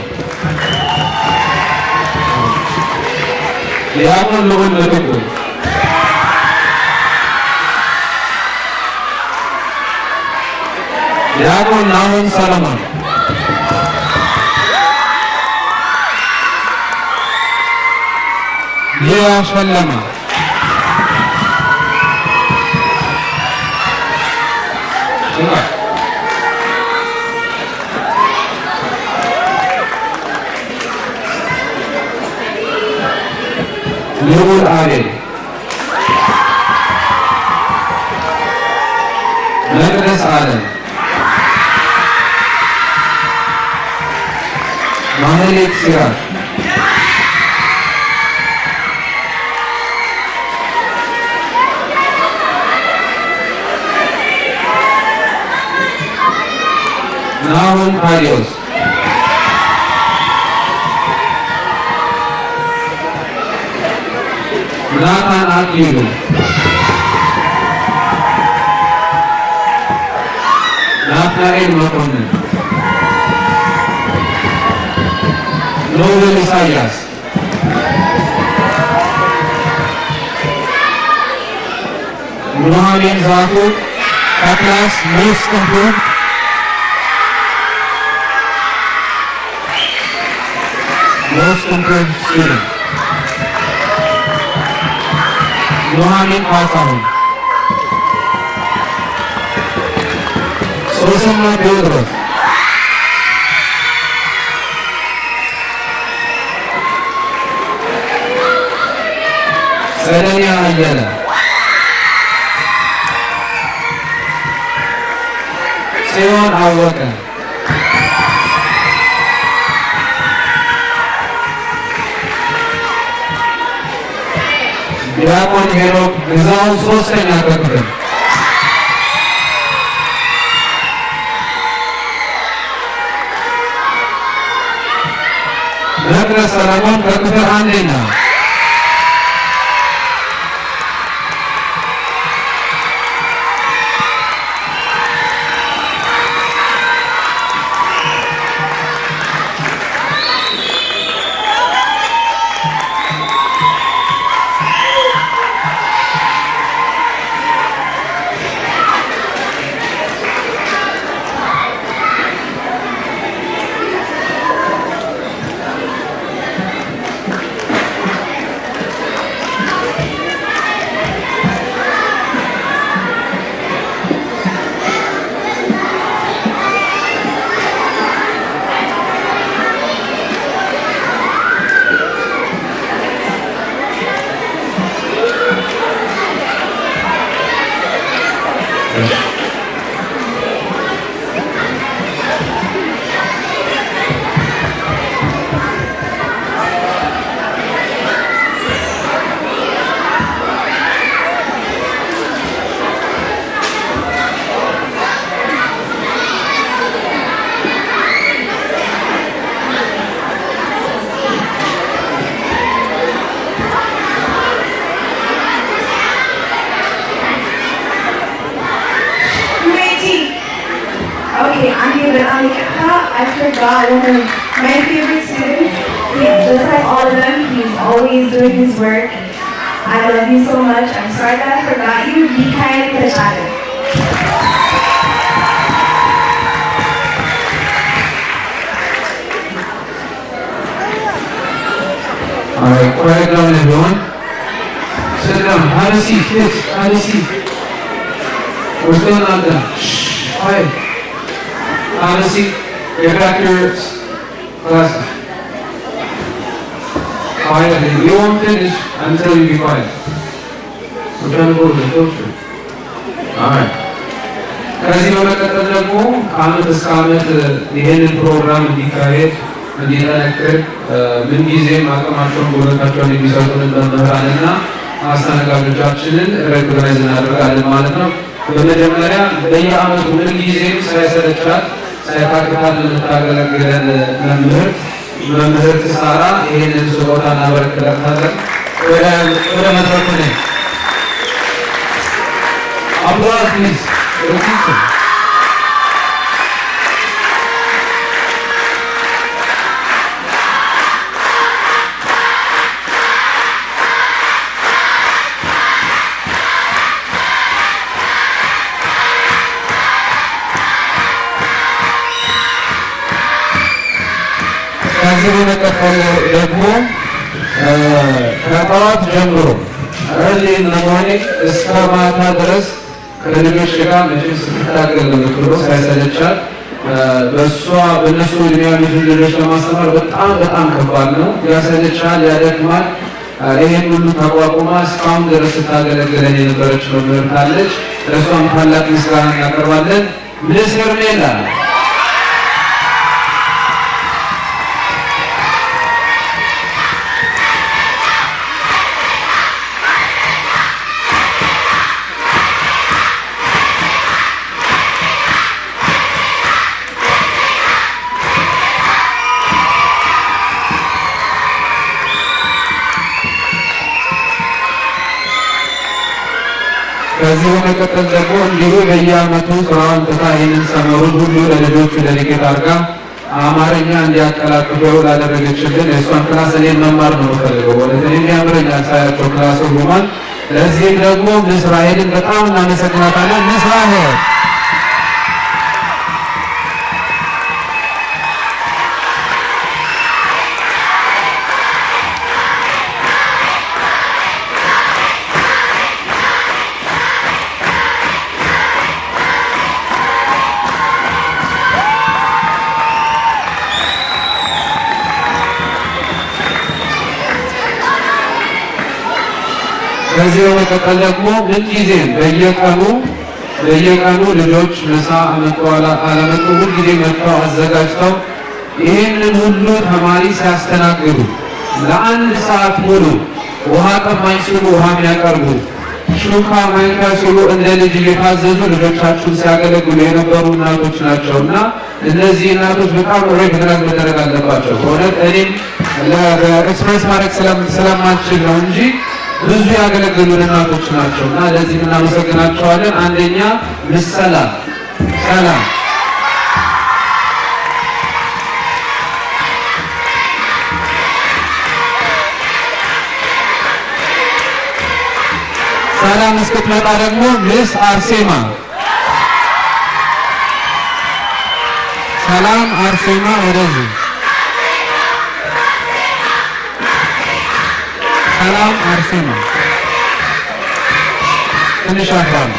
ዲያቆን ልዑል ምትኩ፣ ዲያቆን ናሆም ሰለሞን፣ ሊያ ሸለማ፣ ልዑል አቤል፣ መቅደስ ዓለም፣ ማህሌት ሲራክ፣ ናሆም ታዲዮስ፣ ናታን አክሊሉ፣ ናትናኤል መኮንን፣ ኖቤል ኢሳያስ፣ ኑሐሚን ዛፉ ከክላስ ሞስት ኢምፕሩቭድ፣ most improved student, ኑሐሚን ካሳሁን፣ ሶስና ቴዎድሮስ፣ ጸደኒያ አየለ፣ ጽዮን አወቀ፣ ዲያቆን ሄኖክ ግዛው ሶስተኛ ክፍል፣ መቅደስ ሰለሞን ከክፍል አንደኛ፣ Okay, I forgot one of my favorite students. Just like all of them, he's always doing his work. I love you so much. I'm sorry that I forgot you. Be kind to each other. All right, quiet down everyone. Sit down. Have a seat, please. Have a seat. We're still not done. Shh, quiet. Have a seat. Get back your class. Quiet. You won't finish until you be quiet. We're trying to go to the filter. All right. ከዚህ በመቀጠል ደግሞ ከዓመት እስከ ዓመት ይህንን ፕሮግራም እንዲካሄድ እንዲጠነክር ምንጊዜም አቅማቸውን ጉልበታቸውን የሚሰጡንን መምህራንና አስተናጋጆቻችንን ሬኮግናይዝ እናደርጋለን ማለት ነው። በመጀመሪያ በየዓመቱ ምንጊዜም ሳይሰለቻት ሳይታክታት ለምታገለግለን መምህርት ሳራ ይህንን ስጦታ እናበረክትላታለን። ወደ መድረኩ ነኝ። አፕላውዝ ፕሊዝ። ከዚህ በመቀጠል ደግሞ ከጠዋት ጀምሮ early in the morning እስከ ማታ ድረስ ከልጆች ጋር መቼም ስትታገል ነው የምትውለው ሳይሰለቻት። በእነሱ እድሜ ያሉትን ልጆች ለማስተማር በጣም ከባድ ነው። ያሰለቻል፣ ያደክማል። ይሄን ሁሉ ተቋቁማ እስካሁን ድረስ ስታገለግለን የነበረች መምህር ካለች ለእሷም ታላቅ ምስጋና እናቀርባለን። ሚስ ሄርሜላ ከዚህ በመቀጠል ደግሞ እንዲሁ በየዓመቱ ስራውን ትታ ይህንን ሰመሩን ሁሉ ለልጆቹ ዴዲኬት አድርጋ አማርኛ እንዲያቀላጥፉ ላደረገችልን የእሷን ክላስ እኔን መማር ነው የምፈልገው። ወደ እኔም ያምረኛል ሳያቸው ክላስ ሁሉማን። ለዚህም ደግሞ ምስራኤልን በጣም እናመሰግናታለን። ምስራኤል ከዚህ በመቀጠል ደግሞ ምንጊዜም በየቀኑ ልጆች ምሳ አመጣው አላመጡ ሁልጊዜ መጥተው አዘጋጅተው ይህንን ሁሉ ተማሪ ሲያስተናግዱ ለአንድ ሰዓት ሙሉ ውሃ ጠማኝ ሲሉ ውሃ የሚያቀርቡ ሹካ ማንኪያ ሲሉ እንደ ልጅ እየታዘዙ ልጆቻችሁን ሲያገለግሉ የነበሩ እናቶች ናቸውና እነዚህ እናቶች በጣም ሬኮግናይዝ መደረግ አለባቸው። በእውነት እኔም ለኤክስፕሬስ ማድረግ ስለማልችል ነው እንጂ ብዙ ያገለገሉን እናቶች ናቸውና ለዚህ እናመሰግናቸዋለን። አንደኛ ሰላም እስክትመጣ ደግሞ ሚስ አርሴማ ሰላም አርሴማ ወደዚህ ሰላም አርሴማ ትንሽ አፍራም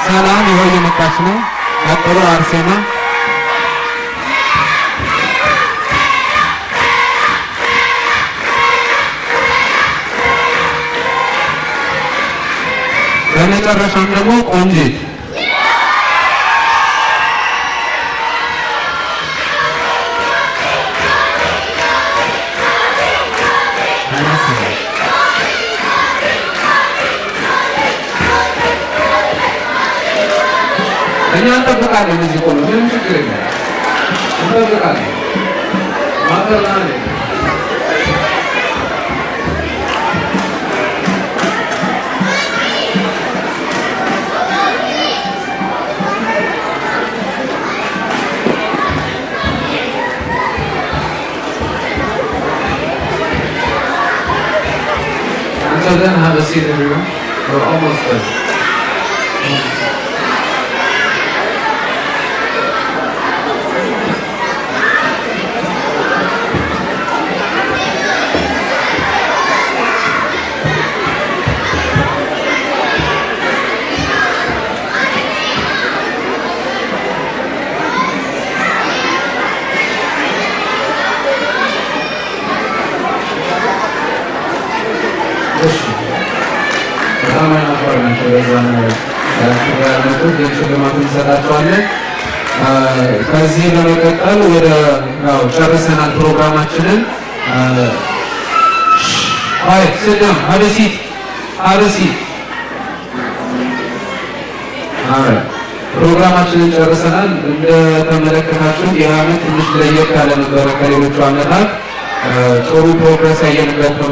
ሰላም ይኸው እየመጣች ነው። ቀጥሎ አርሴማ በመጨረሻም ደግሞ ቆንጂት እኛ እንጠብቃለን። እዚህ ቆሎ ምንም ችግር የለም። እንጠብቃለን። ማተርናል Until then, have a seat, everyone. We're almost done. ከዚህ በመቀጠል ወደ ጨርሰናል ፕሮግራማችንን። ስድም ሀበሲት ፕሮግራማችንን ጨርሰናል። እንደተመለከታችሁ ይህ ዓመት ትንሽ ለየት ያለ ነበረ ከሌሎቹ ዓመታት። ጥሩ ፕሮግረስ ያየንበት ነው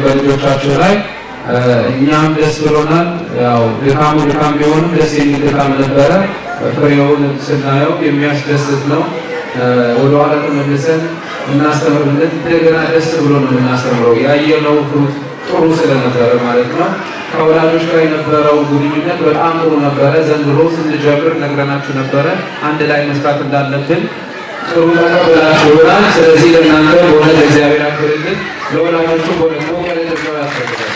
በልጆቻችሁ ላይ። እኛም ደስ ብሎናል። ያው ድካም ቢሆንም ደስ የሚል ድካም ነበረ። ፍሬውን ስናየው የሚያስደስት ነው። ወደኋላ ተመልሰን እናስተምርለት እንደገና ደስ ብሎ ነው የምናስተምረው። ያየነው ፍሩት ጥሩ ስለነበረ ማለት ነው። ከወላጆች ጋር የነበረው ግንኙነት በጣም ጥሩ ነበረ። ዘንድሮ ስንጀምር ነግረናችሁ ነበረ አንድ ላይ መስራት እንዳለብን ጥሩ ተቀብላችሁናል። ስለዚህ ለእናንተ በእውነት እግዚአብሔር ያክብርልን። ለወላጆቹ በእውነት ሞቅ ያለ ጭብጨባ ያስፈልጋል።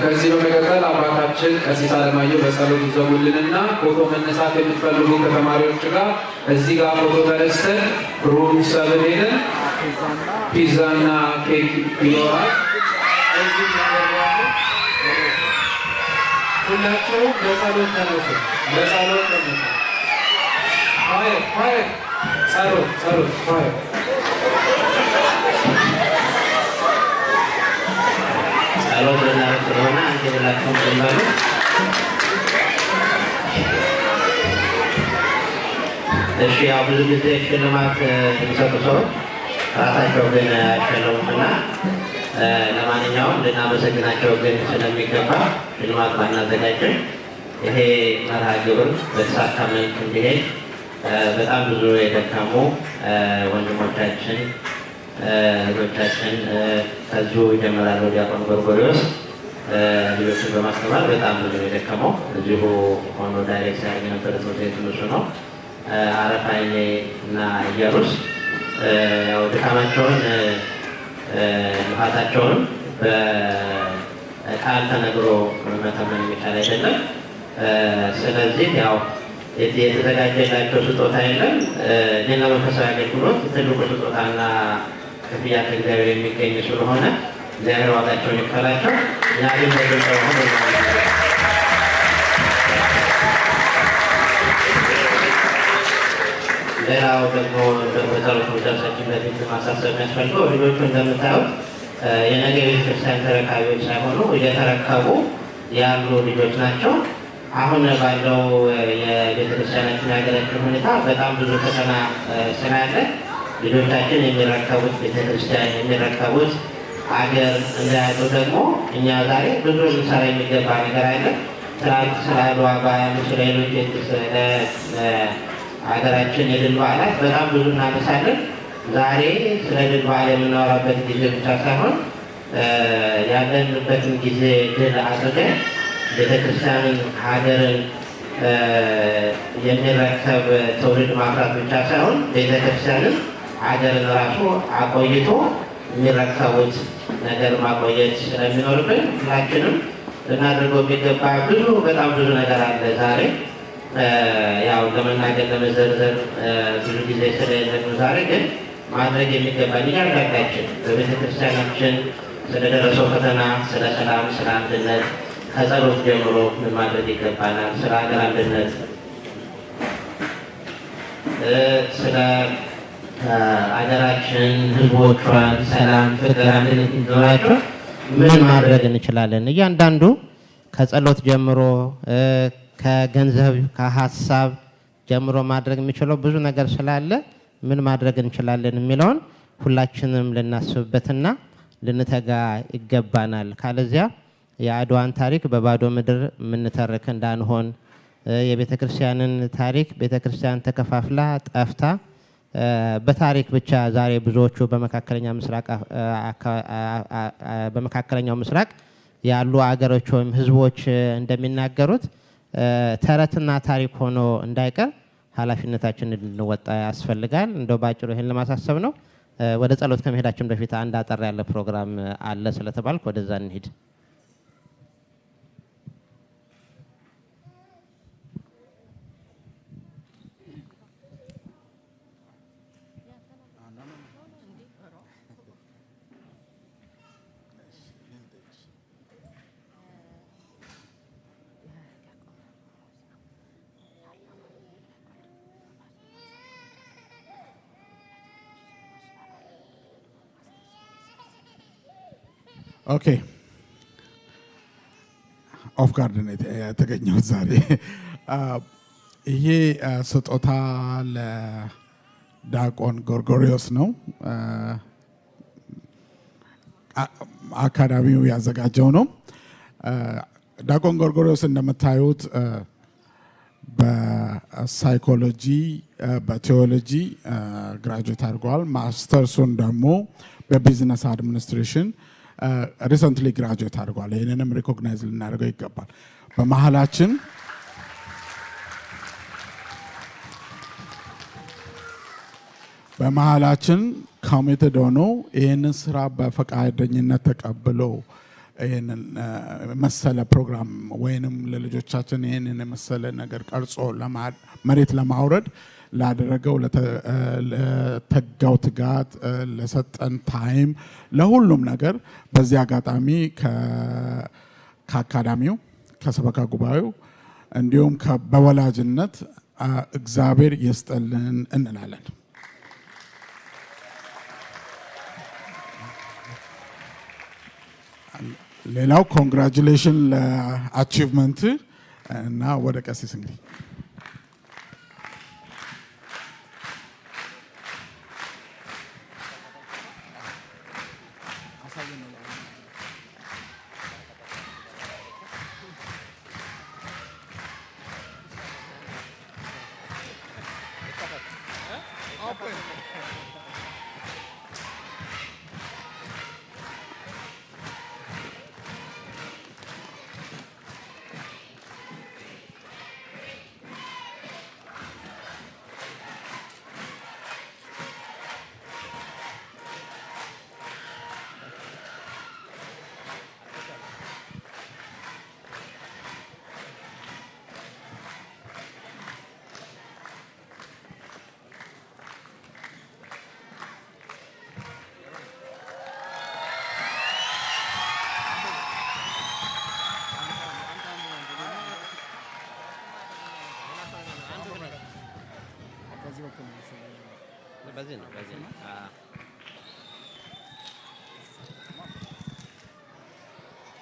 ከዚህ በመቀጠል አባታችን ቀሲስ አለማየሁ በጸሎት ይዘውልንና ፎቶ መነሳት የምትፈልጉ ከተማሪዎች ጋር እዚህ ጋር ፎቶ ተነስተን ሩም 7 ሄደን ፒዛና ኬክ ይኖራል። ሁላችሁም በጸሎት ተነሱ። በጸሎት ተነሱ። ጸሎት ጸሎት ልናደርግ ስለሆነ አንድ ብላችሁም ጀመሩ። እሺ፣ ያው ብዙ ጊዜ ሽልማት የሚሰጡ ሰዎች ራሳቸው ግን አይሸለሙምና ለማንኛውም ልናመሰግናቸው ግን ስለሚገባ ሽልማት ባናዘጋጅም ይሄ መርሃ ግብር በተሳካ መልክ እንዲሄድ በጣም ብዙ የደከሙ ወንድሞቻችን እህቶቻችን ከዚሁ ይጀምራሉ። ዲያቆን ጎርጎርዮስ ልጆችን በማስተማር በጣም ብዙ የደከመው እዚሁ ሆኖ ዳይሬክት ሲያደርግ የነበረ ትምህርት ቤት እሱ ነው። አረፋይኔ እና ኢየሩስ ያው ድካማቸውን ልፋታቸውን በቃል ተነግሮ መተመን የሚቻል አይደለም። ስለዚህ ያው የተዘጋጀላቸው ስጦታ የለም። ሌላ መንፈሳዊ አገልግሎት ትልቁ ስጦታና ክፍያ ከእግዚአብሔር የሚገኝ ስለሆነ እግዚአብሔር ዋጋቸውን ይክፈላቸው። እኛ ግን ሌላው ደግሞ በጸሎት መጨረሳችን በፊት ማሳሰብ የሚያስፈልገው ልጆቹ እንደምታዩት የነገ ቤተክርስቲያን ተረካቢዎች ሳይሆኑ እየተረከቡ ያሉ ልጆች ናቸው። አሁን ባለው የቤተክርስቲያናችን የሀገራችን ሁኔታ በጣም ብዙ ፈተና ስላለ ልጆቻችን የሚረከቡት ቤተክርስቲያን የሚረከቡት አገር እንዳያጡ ደግሞ እኛ ዛሬ ብዙ ልንሰራ የሚገባ ነገር አለ። ትናንት ስለ አድዋ በዓል ስለ ሌሎች ሀገራችን የድል በዓላት በጣም ብዙ እናነሳለን። ዛሬ ስለ ድል በዓል የምናወራበት ጊዜ ብቻ ሳይሆን ያለንበትን ጊዜ ድል አድርገን ቤተክርስቲያንን ሀገርን የሚረከብ ትውልድ ማፍራት ብቻ ሳይሆን ቤተክርስቲያንን ሀገርን ራሱ አቆይቶ የሚረከቡት ነገር ማቆየት ስለሚኖርብን ሁላችንም ልናደርገው የሚገባ በጣም ብዙ ነገር አለ። ዛሬ ያው ለመናገር ለመዘርዘር ብዙ ጊዜ ስለሌለን ዛሬ ግን ማድረግ የሚገባን እያንዳንዳችን በቤተክርስቲያናችን ስለደረሰው ፈተና፣ ስለ ሰላም፣ ስለ አንድነት ከጸሎት ጀምሮ ምን ማድረግ ይገባናል፣ ስለ ሀገር አንድነት፣ ስለ ሀገራችን ህዝቦቿን ሰላም፣ ፍቅር፣ አንድነት እንዲኖራቸው ምን ማድረግ እንችላለን? እያንዳንዱ ከጸሎት ጀምሮ ከገንዘብ ከሀሳብ ጀምሮ ማድረግ የሚችለው ብዙ ነገር ስላለ ምን ማድረግ እንችላለን የሚለውን ሁላችንም ልናስብበትና ልንተጋ ይገባናል። ካለዚያ የአድዋን ታሪክ በባዶ ምድር የምንተርክ እንዳንሆን የቤተ ክርስቲያንን ታሪክ ቤተ ክርስቲያን ተከፋፍላ ጠፍታ በታሪክ ብቻ ዛሬ ብዙዎቹ በመካከለኛው ምስራቅ ያሉ አገሮች ወይም ህዝቦች እንደሚናገሩት ተረትና ታሪክ ሆኖ እንዳይቀር ኃላፊነታችንን ልንወጣ ያስፈልጋል። እንደው ባጭሩ ይሄን ለማሳሰብ ነው። ወደ ጸሎት ከመሄዳችን በፊት አንድ አጠር ያለ ፕሮግራም አለ ስለተባልኩ ወደዛ እንሂድ። ኦኬ ኦፍ ጋርድ ነው የተገኘሁት ዛሬ። ይሄ ስጦታ ለዲያቆን ጎርጎርዮስ ነው። አካዳሚው ያዘጋጀው ነው። ዲያቆን ጎርጎርዮስ እንደምታዩት በሳይኮሎጂ በቴዎሎጂ ግራጁዌት አድርጓል። ማስተርሱን ደግሞ በቢዝነስ አድሚኒስትሬሽን ሪሰንትሊ ግራጁዌት አድርጓል። ይህንንም ሪኮግናይዝ ልናደርገው ይገባል። በመሃላችን ኮሚትድ ሆኖ ይህንን ስራ በፈቃደኝነት ተቀብሎ ይህንን መሰለ ፕሮግራም ወይንም ለልጆቻችን ይህንን መሰለ ነገር ቀርጾ መሬት ለማውረድ ላደረገው ለተጋው ትጋት ለሰጠን ታይም ለሁሉም ነገር በዚህ አጋጣሚ ከአካዳሚው ከሰበካ ጉባኤው እንዲሁም በወላጅነት እግዚአብሔር ይስጥልን እንላለን። ሌላው ኮንግራቹሌሽን ለአቺቭመንት እና ወደ ቀሲስ እንግዲህ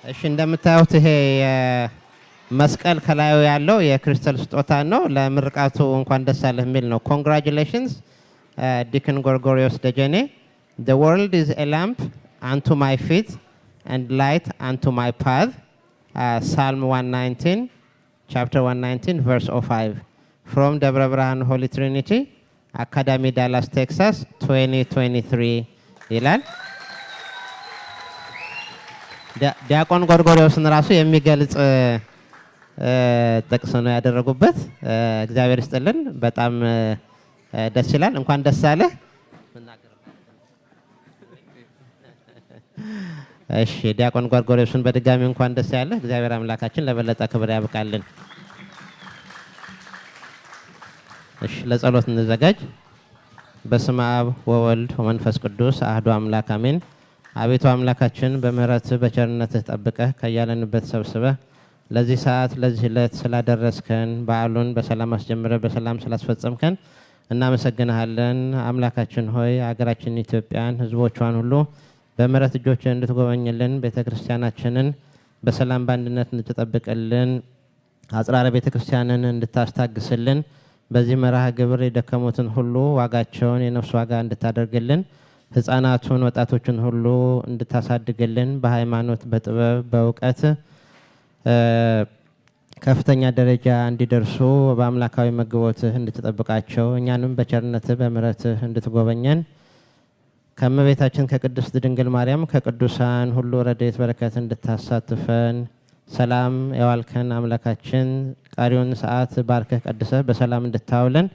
እሺ እንደምታዩት ይሄ መስቀል ከላዩ ያለው የክሪስታል ስጦታ ነው። ለምርቃቱ እንኳን ደስ አለህ የሚል ነው። Congratulations Deacon Gorgorios Dejene. The world is a lamp unto my feet and light unto my path. Psalm 119 chapter 119 verse 05 from Debre Brhan Holy Trinity Academy Dallas Texas 2023 ይላል። ዲያቆን ጎርጎሪዎስን ራሱ የሚገልጽ ጥቅስ ነው ያደረጉበት። እግዚአብሔር ይስጥልን። በጣም ደስ ይላል። እንኳን ደስ አለ። እሺ ዲያቆን ጎርጎሪዎስን በድጋሚ እንኳን ደስ ያለ። እግዚአብሔር አምላካችን ለበለጠ ክብር ያብቃልን። እሺ ለጸሎት እንዘጋጅ። በስመ አብ ወወልድ ወመንፈስ ቅዱስ አሐዱ አምላክ አሜን። አቤቱ አምላካችን በምህረትህ በቸርነትህ ጠብቀህ ከያለንበት ሰብስበህ ለዚህ ሰዓት ለዚህ ዕለት ስላደረስከን በዓሉን በሰላም አስጀምረህ በሰላም ስላስፈጸምከን እናመሰግንሃለን። አምላካችን ሆይ አገራችን ኢትዮጵያን ሕዝቦቿን ሁሉ በምህረት እጆችህ እንድትጎበኝልን ቤተክርስቲያናችንን በሰላም በአንድነት እንድትጠብቅልን አጽራረ ቤተክርስቲያንን እንድታስታግስልን በዚህ መርሃ ግብር የደከሙትን ሁሉ ዋጋቸውን የነፍስ ዋጋ እንድታደርግልን ህፃናቱን ወጣቶችን ሁሉ እንድታሳድግልን በሃይማኖት በጥበብ በእውቀት ከፍተኛ ደረጃ እንዲደርሱ በአምላካዊ መግቦትህ እንድትጠብቃቸው እኛንም በቸርነትህ በምህረትህ እንድትጎበኘን ከእመቤታችን ከቅድስት ድንግል ማርያም ከቅዱሳን ሁሉ ረድኤት በረከት እንድታሳትፈን ሰላም የዋልከን አምላካችን ቀሪውን ሰዓት ባርከህ ቀድሰህ በሰላም እንድታውለን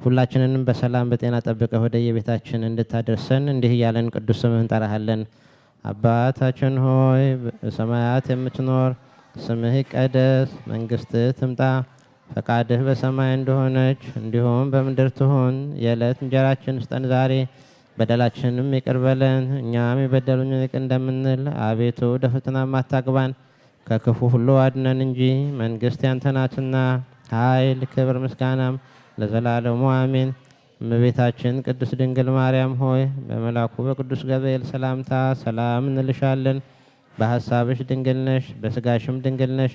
ሁላችንንም በሰላም በጤና ጠብቀህ ወደ የቤታችን እንድታደርሰን እንዲህ እያለን ቅዱስ ስምህን እንጠራሃለን። አባታችን ሆይ በሰማያት የምትኖር ስምህ ይቀደስ፣ መንግስትህ ትምጣ፣ ፈቃድህ በሰማይ እንደሆነች እንዲሁም በምድር ትሁን። የዕለት እንጀራችንን ስጠን ዛሬ፣ በደላችንንም ይቅር በለን እኛም የበደሉንን ይቅር እንደምንል፣ አቤቱ ወደ ፈተናም አታግባን ከክፉ ሁሉ አድነን እንጂ መንግስት ያንተ ናትና ኃይል፣ ክብር፣ ምስጋናም ለዘላለሙ አሜን። እመቤታችን ቅድስት ድንግል ማርያም ሆይ በመልአኩ በቅዱስ ገብርኤል ሰላምታ ሰላም እንልሻለን። በሐሳብሽ ድንግል ነሽ፣ በስጋሽም ድንግል ነሽ።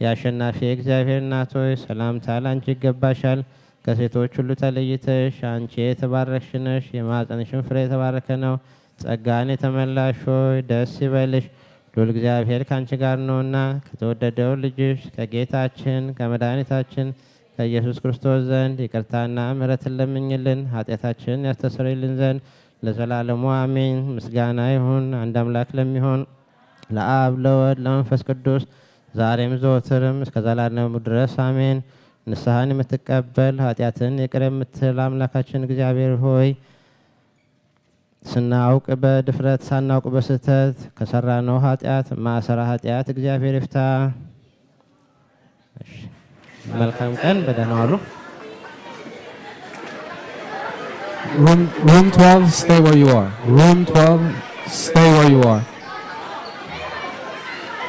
የአሸናፊ እግዚአብሔር እናት ሆይ ሰላምታ ላንቺ ይገባሻል። ከሴቶች ሁሉ ተለይተሽ አንቺ የተባረክሽ ነሽ፣ የማኅፀንሽም ፍሬ የተባረከ ነው። ጸጋን የተመላሽ ሆይ ደስ ይበልሽ፣ ልዑል እግዚአብሔር ከአንቺ ጋር ነውና ከተወደደው ልጅሽ ከጌታችን ከመድኃኒታችን ከኢየሱስ ክርስቶስ ዘንድ ይቅርታና ምሕረትን ለምኝልን ኃጢአታችንን ያስተሰርይልን ዘንድ ለዘላለሙ አሜን። ምስጋና ይሁን አንድ አምላክ ለሚሆን ለአብ ለወልድ ለመንፈስ ቅዱስ ዛሬም ዘወትርም እስከ ዘላለሙ ድረስ አሜን። ንስሐን የምትቀበል ኃጢአትን ይቅር የምትል አምላካችን እግዚአብሔር ሆይ ስናውቅ በድፍረት ሳናውቅ በስህተት ከሰራነው ኃጢአት ማሰራ ኃጢአት እግዚአብሔር ይፍታ። መልካም ቀን፣ በደህና ዋሉ። Room 12, stay where you are. Room 12, stay where you are.